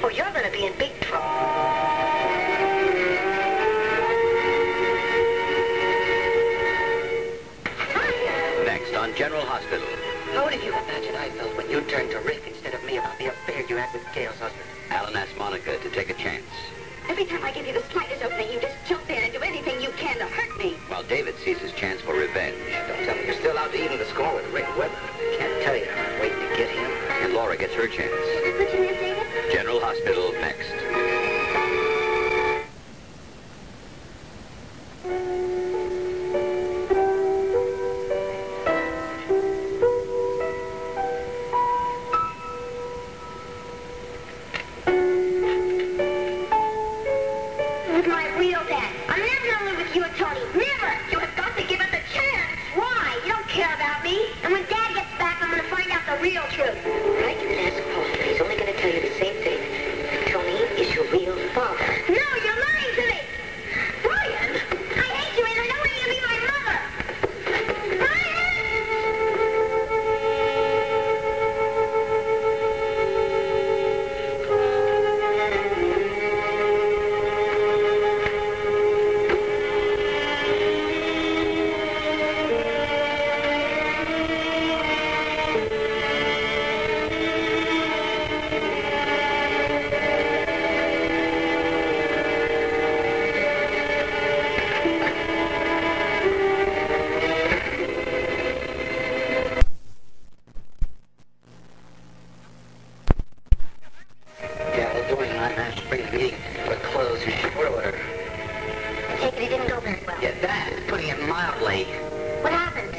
Or you're going to be in big trouble. Next on General Hospital. How did you imagine I felt when you turned to Rick instead of me about the affair you had with Gail's husband? Alan asked Monica to take a chance. Every time I give you the slightest opening, you just jump in and do anything you can to hurt me. While David sees his chance for revenge. Don't tell me you're still out to even the score with Rick Webber. Can't tell you how I'm waiting to get him. And Laura gets her chance. Is this what you meant, David? General Hospital next. With my real dad. I'm never gonna live with you and Tony. Never! You have got to give us a chance. Why? You don't care about me. And when Dad gets back, I'm gonna find out the real truth. Right? You can ask Paul. He's only going to tell you the same thing. Tony is your real father. No, you're lying to me! Brian! I hate you and I don't want you to be my mother! Yeah, well, Dorian and I managed to bring the meeting to a close in short order. I take it it didn't go very well. Yeah, that is putting it mildly. What happened?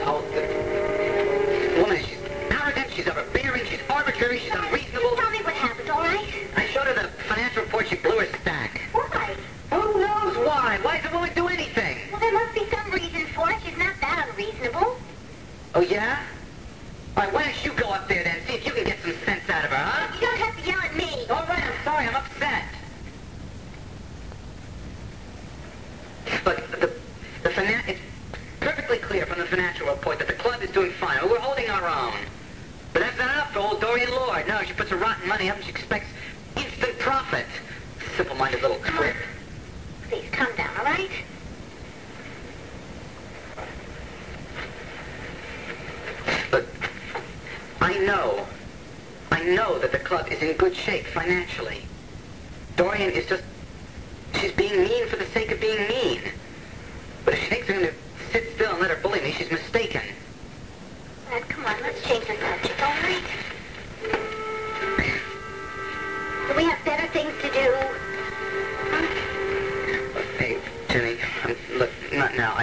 Oh, the woman, she's arrogant, she's overbearing, she's arbitrary, she's unreasonable. Tell me what happened, all right? I showed her the financial report, she blew her stack. Why? Who knows why? Why does the woman do anything? Well, there must be some reason for it. She's not that unreasonable. Oh, yeah? All right, why don't you go up there then, see if you can get some sense out of her, huh? You don't have to yell at me. All right, I'm sorry, I'm upset. Look, it's perfectly clear from the financial report that the club is doing fine. We're holding our own. But that's not enough for old Dorian Lord. No, she puts her rotten money up and she expects instant profit. Simple-minded little twit. Please, calm down, all right? Look, I know that the club is in good shape financially. Dorian is just... She's being mean for the sake of being mean. But if she thinks I'm going to sit still and let her bully me, she's mistaken. Brad, come on, let's change the subject, all right? Do we have better things to do? Hey, Jenny, look, not now.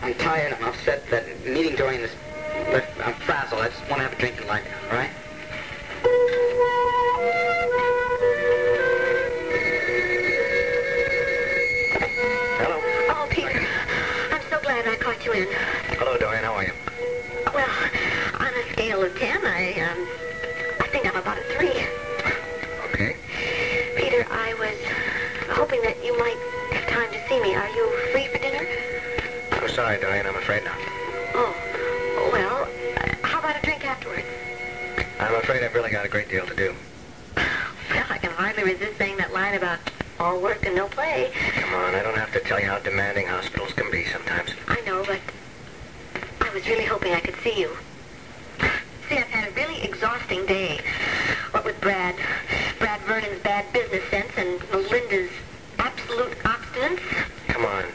I'm tired, I'm upset that meeting Dorian is... I'm frazzled. I just want to have a drink and lie down, all right? Oh, Peter, I'm so glad I caught you in. Hello, Dorian. How are you? Well, on a scale of 10, I think I'm about a 3. Okay. Peter, I was hoping that you might have time to see me. Are you free for dinner? I'm sorry, Dorian, I'm afraid not. Oh, well, how about a drink afterwards? I'm afraid I've really got a great deal to do. Well, I can hardly resist saying that line about all work and no play. Come on, I don't have to tell you how demanding hospitals can be sometimes. I know, but I was really hoping I could see you. See, I've had a really exhausting day. What with Brad Vernon's bad business sense and Melinda's absolute obstinance. Come on.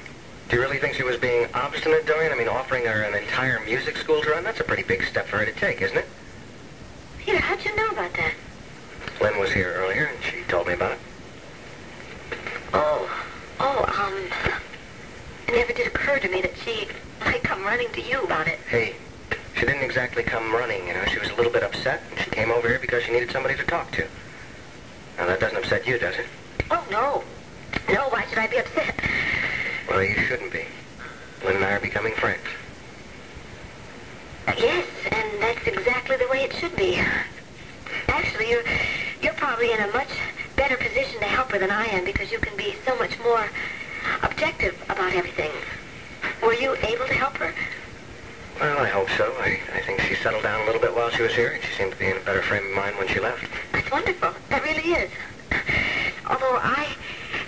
Do you really think she was being obstinate, Dorian? I mean, offering her an entire music school to run? That's a pretty big step for her to take, isn't it? Peter, how'd you know about that? Lynn was here earlier, and she told me about it. It never did occur to me that she might come running to you about it. Hey, she didn't exactly come running, you know. She was a little bit upset, and she came over here because she needed somebody to talk to. Now, that doesn't upset you, does it? Oh, no. No, why should I be upset? Well, you shouldn't be. Lynn and I are becoming friends. Yes, and that's exactly the way it should be. Actually, you're probably in a much better position to help her than I am because you can be so much more objective about everything. Were you able to help her? Well, I hope so. I think she settled down a little bit while she was here, and she seemed to be in a better frame of mind when she left. That's wonderful. That really is. Although I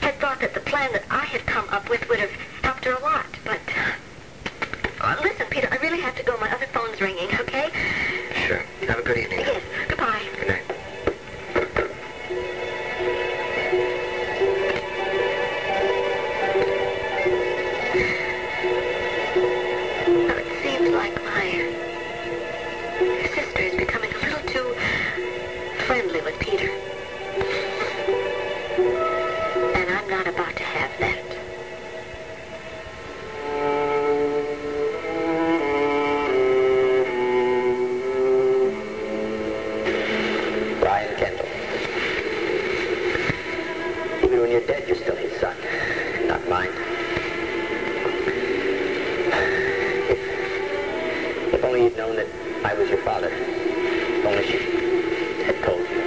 had thought that the plan that I had come up with would have helped her a lot, but... listen, Peter, I really have to go. My other phone's ringing, okay? Sure. Have a good evening. Yes. Goodbye. Good night. It seems like my sister is becoming a little too friendly with Peter. And I'm not about to have that. Kendall. Even when you're dead, you're still his son, not mine. If only you'd known that I was your father. If only she had told you.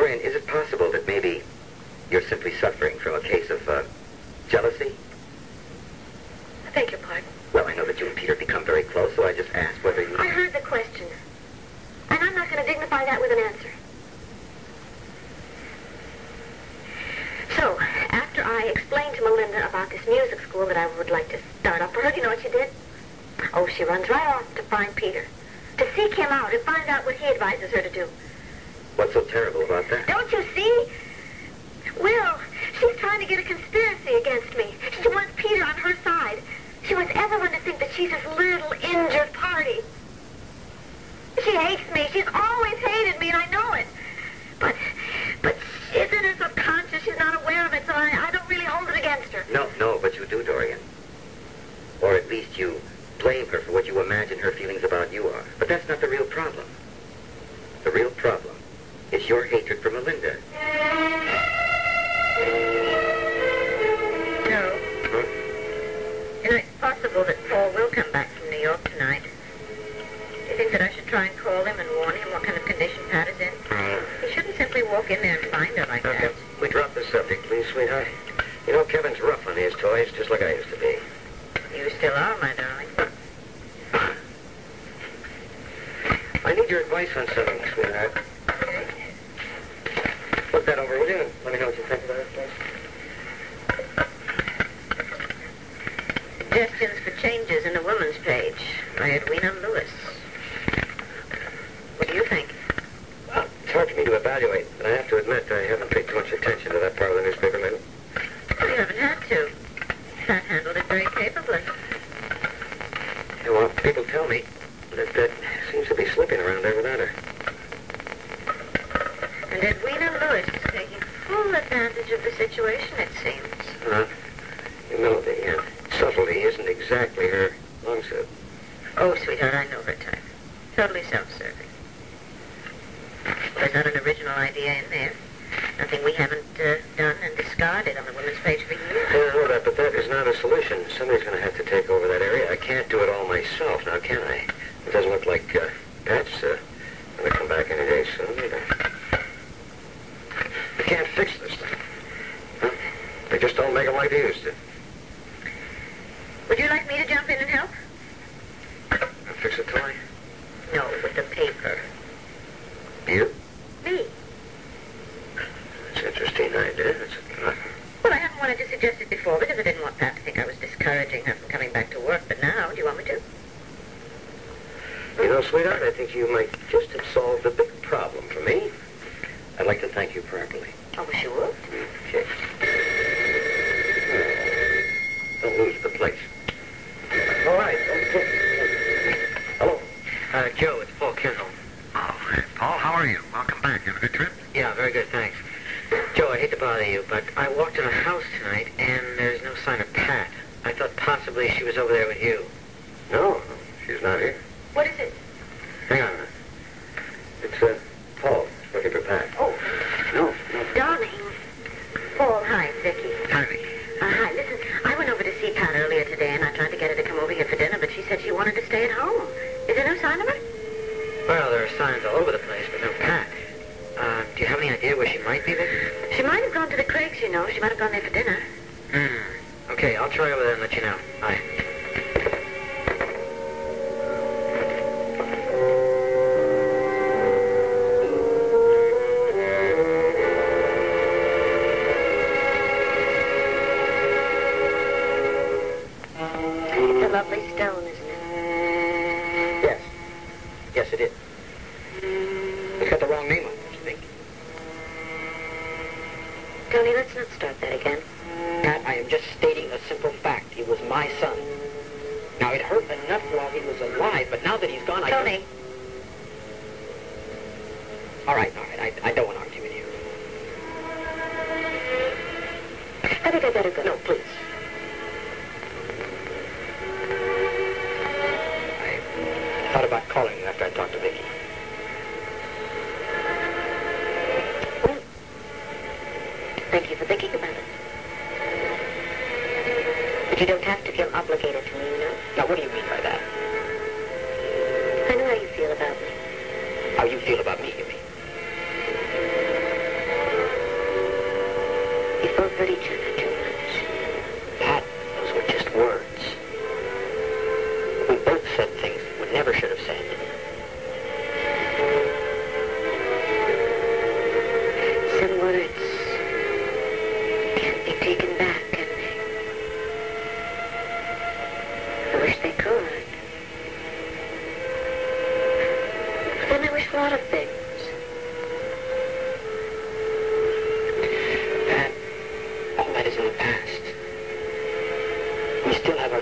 Is it possible that maybe you're simply suffering from a case of jealousy? this music school that I would like to start up for her. Do you know what she did? Oh, she runs right off to find Peter, to seek him out and find out what he advises her to do. What's so terrible about that? Don't you see? Will, she's trying to get a conspiracy against me. She wants Peter on her side. She wants everyone to think that she's his little injured party. She hates me. She's always hated me, and I know it. But it's in her subconscious. She's not aware of it, so I don't really hold it against her. No, but you do, Dorian. Or at least you blame her for what you imagine her feelings about you are. But that's not the real problem. The real problem is your hatred for Melinda. No. Huh? You know, it's possible that Paul will come back from New York tonight. Do you think that I should try and call him and warn him what kind of condition Pat is in? He shouldn't simply walk in there and find her like that. We drop the subject, please, sweetheart. You know, Kevin's rough on his toys, just like I used to be. You still are, my darling. I need your advice on something, sweetheart. Okay. Look that over, will you? Let me know what you think about it, please. Suggestions for changes in the woman's page by Edwina Lewis. What do you think? Well, it's hard for me to evaluate, but I have to admit I haven't paid too much attention to that part of the newspaper lately. Well, you haven't had to. Pat handled it very capably. Yeah, well, people tell me that seems to be slipping around there without her. And Edwina Lewis is taking full advantage of the situation, it seems. You know, the subtlety isn't exactly her long suit. Oh, sweetheart, I know her type. Totally self-serving. There's not an original idea in there. Nothing we haven't done and discarded on the women's page for years. Yeah, I know that, but that is not a solution. Somebody's going to have to take over that area. I can't do it all myself, now can I? It doesn't look like Pat's going to come back any day soon either. I can't fix this thing. Huh? They just don't make them like they used to. Would you like me to jump in and help? Fix a toy? No, with the paper. You? Me. That's an interesting idea. Well, I haven't wanted to suggest it before because I didn't want Pat to think I was discouraging her from coming back to work. But now, do you want me to? You know, sweetheart, I think you might just have solved a big problem for me. I'd like to thank you properly. Oh, sure. Okay. Don't lose the place. All right. Hello. Joe, it's Paul Kendall. Oh, hey, Paul, how are you? Welcome back. You have a good trip? Yeah, very good, thanks. Joe, I hate to bother you, but I walked in a house tonight, and there's no sign of Pat. I thought possibly she was over there with you. No, she's not here. What is it? Hang on a minute. It's, Paul, looking for Pat. Oh. No. Darling. Paul, hi, it's Viki. Hi, Viki. Hi, listen, I went over to see Pat earlier today, and I tried to get her to come over here for dinner, but she said she wanted to stay at home. Is there no sign of her? Well, there are signs all over the place, but no Pat. Do you have any idea where she might be there? She might have gone to the Craigs, you know. She might have gone there for dinner. Okay, I'll try over there and let you know. Bye. It's a lovely stone, isn't it? Yes. Yes, it is. It's got the wrong name on it, don't you think? Tony, let's not start that again. Pat, I am just stating a simple fact. He was my son. Now, it hurt enough while he was alive, but now that he's gone, Tony. All right. I don't want to argue with you. I think I better go. No, please. I thought about calling you after I talked to Viki. Well, thank you for thinking about it. But you don't have to feel obligated to me, you know? Now, what do you mean by that? I know how you feel about me. How you feel about me, you mean? You fall for each other too much. Pat, those were just words. We both said things we never should have said. Some words can't be taken back, can they?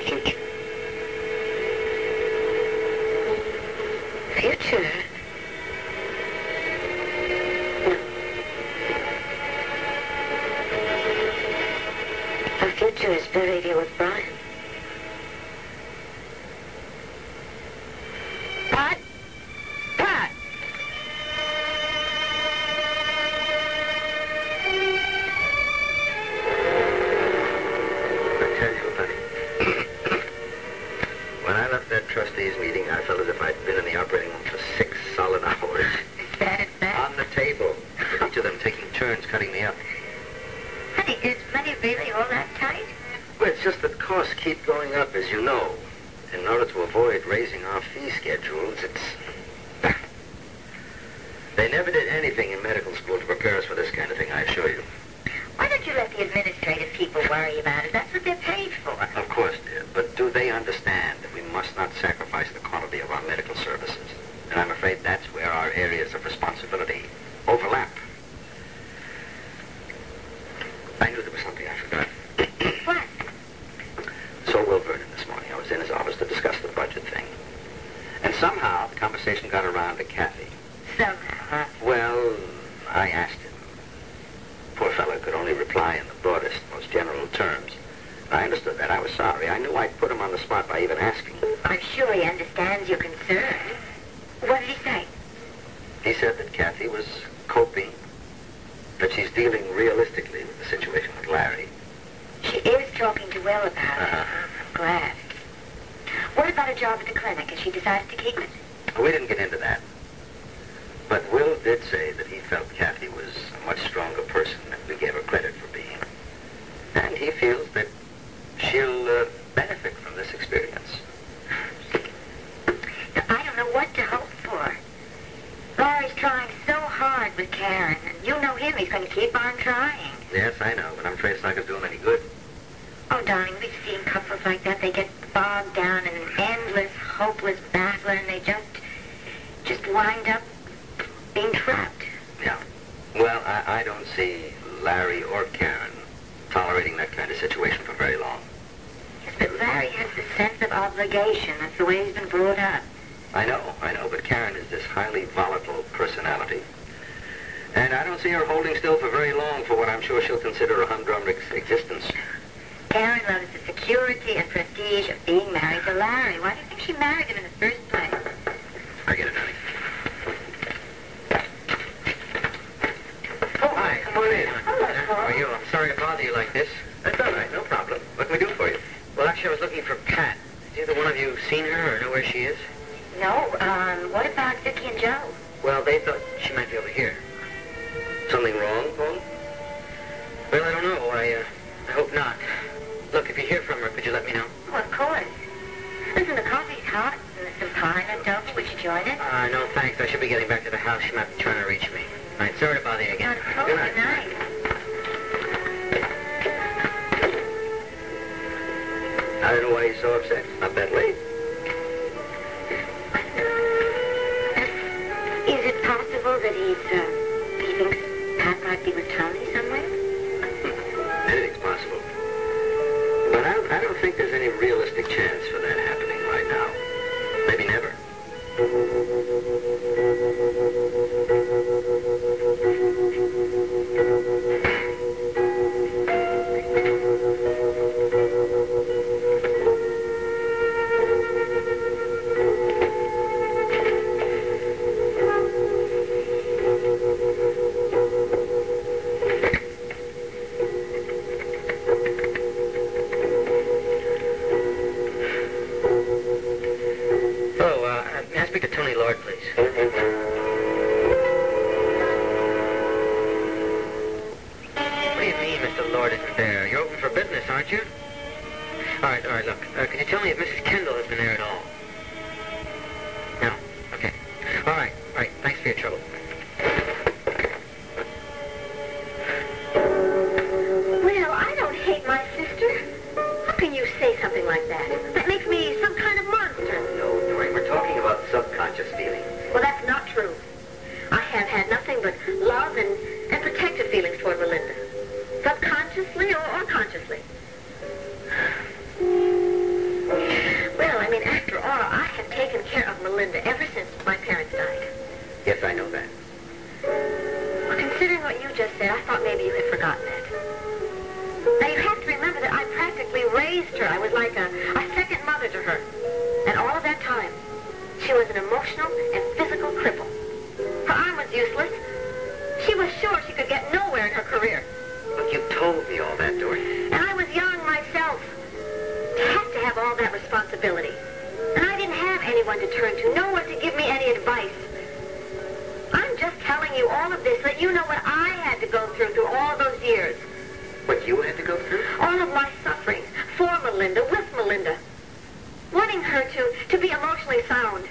future. Future? No. Our future is buried here with Brian. Pat! Pat! I tell you, honey, when I left that trustees meeting, I felt as if I'd been in the operating room for 6 solid hours. That? On the table, with each of them taking turns cutting me up. Honey, is money really all that tight? Well, it's just that costs keep going up, as you know. In order to avoid raising our fee schedules, it's... They never did anything in medical school to prepare us for this kind of thing, I assure you. Why don't you let the administrative people worry about it? That's what they're paid for. Of course, dear, but do they understand that we must not sacrifice the quality of our medical services? And I'm afraid that's where our areas of responsibility overlap. I knew there was something I forgot. What? So will Vernon this morning. I was in his office to discuss the budget thing. And somehow the conversation got around to Cathy. Somehow, huh? Well, I asked him. Poor fellow could only reply in the broadest, most general terms. I understood that. I was sorry. I knew I'd put him on the spot by even asking. I'm sure he understands your concern. What did he say? He said that Cathy was coping, that she's dealing realistically with the situation with Larry. She is talking to Will about it. Uh-huh. I'm glad. What about a job at the clinic? Has she decided to keep it? We didn't get into that. But Will did say that he felt Cathy was a much stronger person than we gave her credit for being. And he feels that she'll benefit from this experience. Now, I don't know what to hope for. Larry's trying so hard with Karen, and you know him. He's going to keep on trying. Yes, I know, but I'm afraid it's not going to do him any good. Oh, darling, we've seen couples like that. They get bogged down in an endless, hopeless battle, and they just wind up being trapped. Yeah. Well, I don't see Larry or Karen tolerating that kind of situation for very long. Yes, but Larry has the sense of obligation. That's the way he's been brought up. I know, but Karen is this highly volatile personality. And I don't see her holding still for very long for what I'm sure she'll consider a humdrum existence. Karen loves the security and prestige of being married to Larry. Why do you think she married him in the first place? I get it, honey. Oh, hi. Come on in. Hello, Paul. How are you? I'm sorry to bother you like this. That's all right, no problem. What can we do for you? Well, actually, I was looking for Pat. Has either one of you seen her or know where she is? No, what about Viki and Joe? Well, they thought she might be over here. Something wrong, Paul? Well, I don't know. I hope not. Look, if you hear from her, could you let me know? Oh, of course. Listen, the coffee's hot, and there's some pie left over. Would you join us? No, thanks. I should be getting back to the house. She might be trying to reach me. All right, sorry to bother you again. Oh, good night. I don't know why he's so upset. Not that late. Is it possible that he thinks Pat might be with Tony somewhere? Anything's possible. But I don't think there's any realistic chance for that happening right now. Maybe never. May I speak to Tony Lord, please? Mm-hmm. What do you mean, Mr. Lord isn't there? You're open for business, aren't you? All right, look. Can you tell me if Mrs. Kendall has been there at all? No? Okay. All right, thanks for your trouble. Well, I don't hate my sister. How can you say something like that? That makes me some kind of monster. No, Dorian, we're talking about subconscious feelings. Well, that's not true. I have had nothing but love and protective feelings toward Melinda. Subconsciously or consciously. turn to, no one to give me any advice. I'm just telling you all of this so that you know what I had to go through all those years. What you had to go through? All of my suffering for Melinda, with Melinda. Wanting her to be emotionally sound.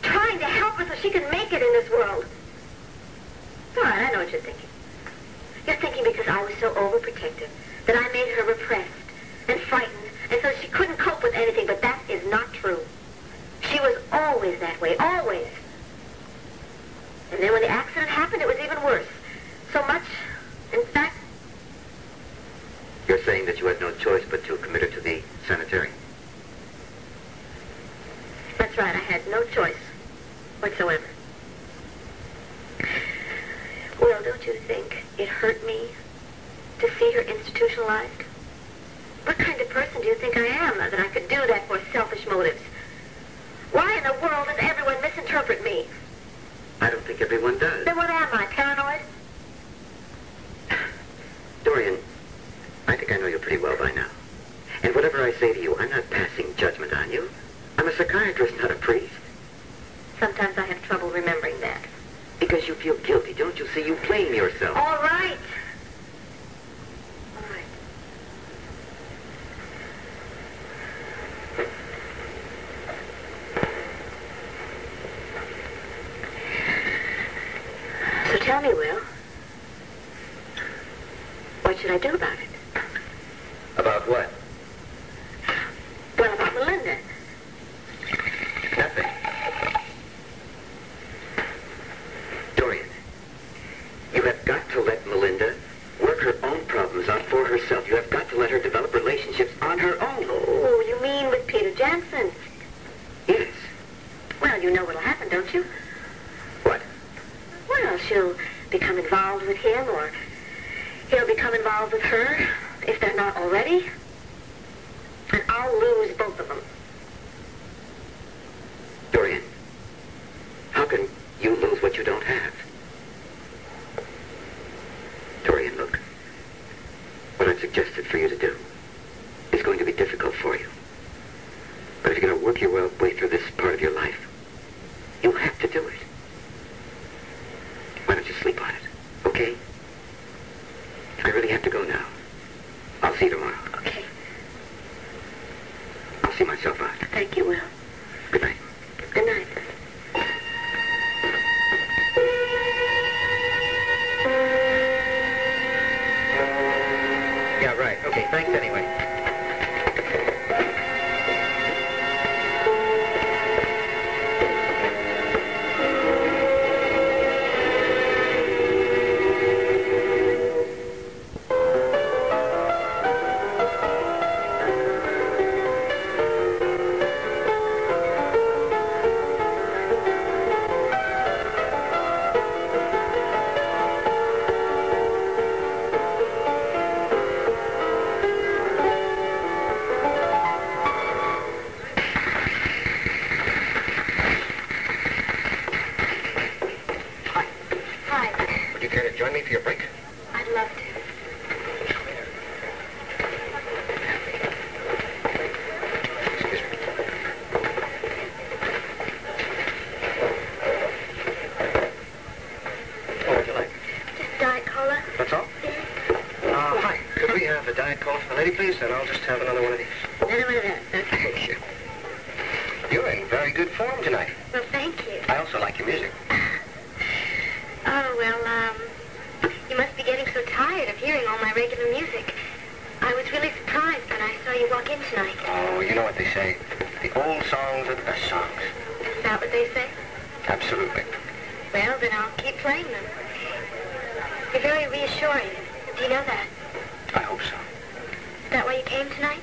Trying to help her so she can make it in this world. All right, I know what you're thinking. You're thinking because I was so overprotective that I made her repressed and frightened, and so she couldn't cope with anything, but that is not true. She was always that way, always. And then when the accident happened, it was even worse. So much, in fact... You're saying that you had no choice but to commit her to the sanitarium? That's right, I had no choice whatsoever. Well, don't you think it hurt me to see her institutionalized? What kind of person do you think I am, that I could do that for selfish motives? Why in the world does everyone misinterpret me? I don't think everyone does. Then what am I, paranoid? Dorian, I think I know you pretty well by now. And whatever I say to you, I'm not passing judgment on you. I'm a psychiatrist, not a priest. Sometimes I have trouble remembering that. Because you feel guilty, don't you see? You blame yourself. All right. All right. So tell me, Will, what should I do about it? About what? Well, about Melinda. Nothing. Dorian, you have got to let Melinda work her own problems out for herself. You have got to let her develop relationships on her own. Oh, you mean with Peter Jameson? Yes. Well, you know what'll happen, don't you? What? Well, she'll become involved with him, or he'll become involved with her, if they're not already. And I'll lose both of them. Dorian, how can you lose what you don't have? Dorian, look. What I've suggested for you to do is going to be difficult for you. But if you're going to work your way through this part of your life, you have to do it. Why don't you sleep on it, okay? I really have to go now. I'll see you tomorrow. Okay. I'll see myself out. Thank you, Will. Good night. Good night. Yeah, right. Okay, thanks anyway. Join me for your break? I'd love to. Excuse me. What would you like? Just Diet Cola. That's all? Hi. Could we have a Diet Cola for the lady, please? And I'll just have another one of these. Another one of those. Okay. Thank you. You're in very good form tonight. Well, thank you. I also like your music. Oh, well, you must be getting so tired of hearing all my regular music. I was really surprised when I saw you walk in tonight. Oh, you know what they say. The old songs are the best songs. Is that what they say? Absolutely. Well, then I'll keep playing them. You're very reassuring. Do you know that? I hope so. Is that why you came tonight?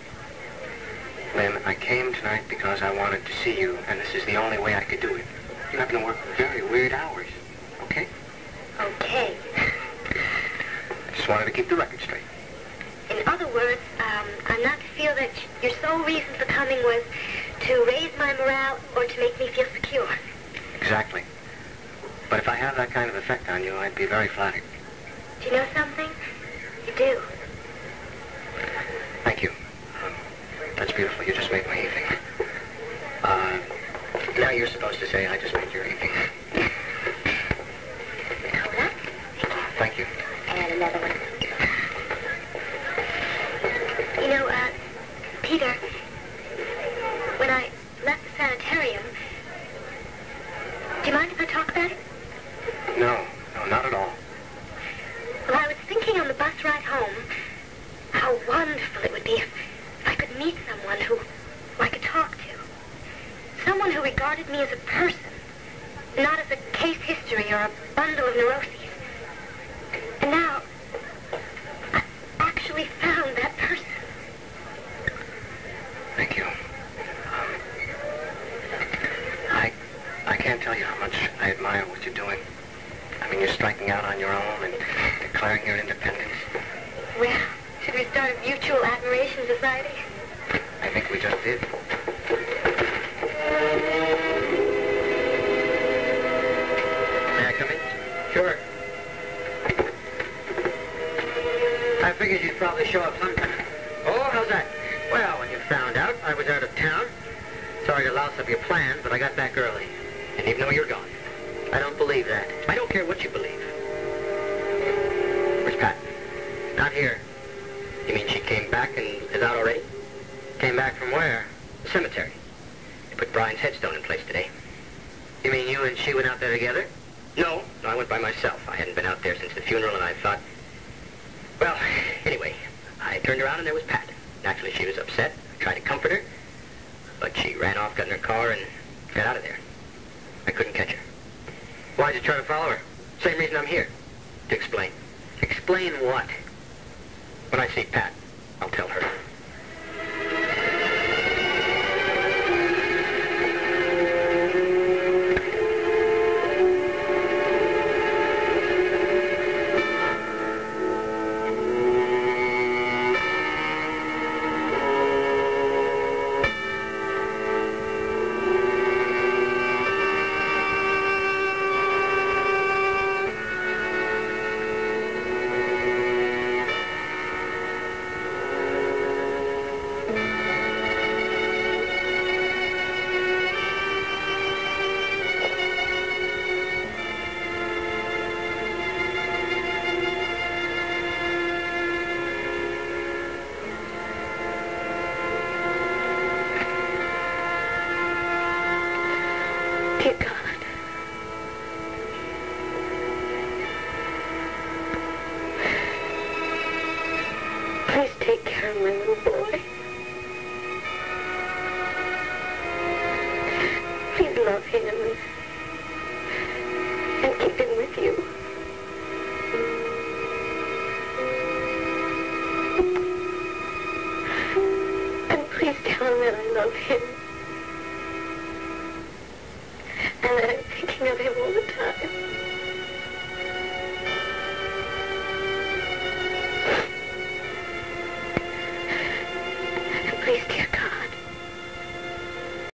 Lynn, I came tonight because I wanted to see you, and this is the only way I could do it. You happen to work very weird hours, okay? Okay. I just wanted to keep the record straight. In other words, I'm not to feel that your sole reason for coming was to raise my morale or to make me feel secure. Exactly. But if I have that kind of effect on you, I'd be very flattered. Do you know something? You do. Thank you. That's beautiful. You just made my evening. Now, Well, you're supposed to say I just made your evening. Cola? Thank you. And another one. You know, Peter, when I left the sanitarium, do you mind if I talk about it? No, not at all. Well, I was thinking on the bus ride home how wonderful it would be if I could meet someone who I could talk to. Someone who regarded me as a person, not as a case history or a bundle of neuroses. And now, I actually found that person. Thank you. I can't tell you how much I admire what you're doing. I mean, you're striking out on your own and declaring your independence. Well, should we start a mutual admiration society? I think we just did. May I come in? Sure. I figured you'd probably show up sometime. Oh, how's that? Well, when you found out I was out of town, sorry to louse up your plans, but I got back early. Didn't even know you were gone. I don't believe that. I don't care what you believe. Where's Pat? Not here. You mean she came back and is out already? Came back from where? The cemetery. They put Brian's headstone in place today. You mean you and she went out there together? No, I went by myself. I hadn't been out there since the funeral, and I thought... Well, anyway, I turned around and there was Pat. Naturally, she was upset. I tried to comfort her, but she ran off, got in her car, and got out of there. I couldn't catch her. Why'd you try to follow her? Same reason I'm here. To explain. Explain what? When I see Pat, I'll tell her. Tell him that I love him.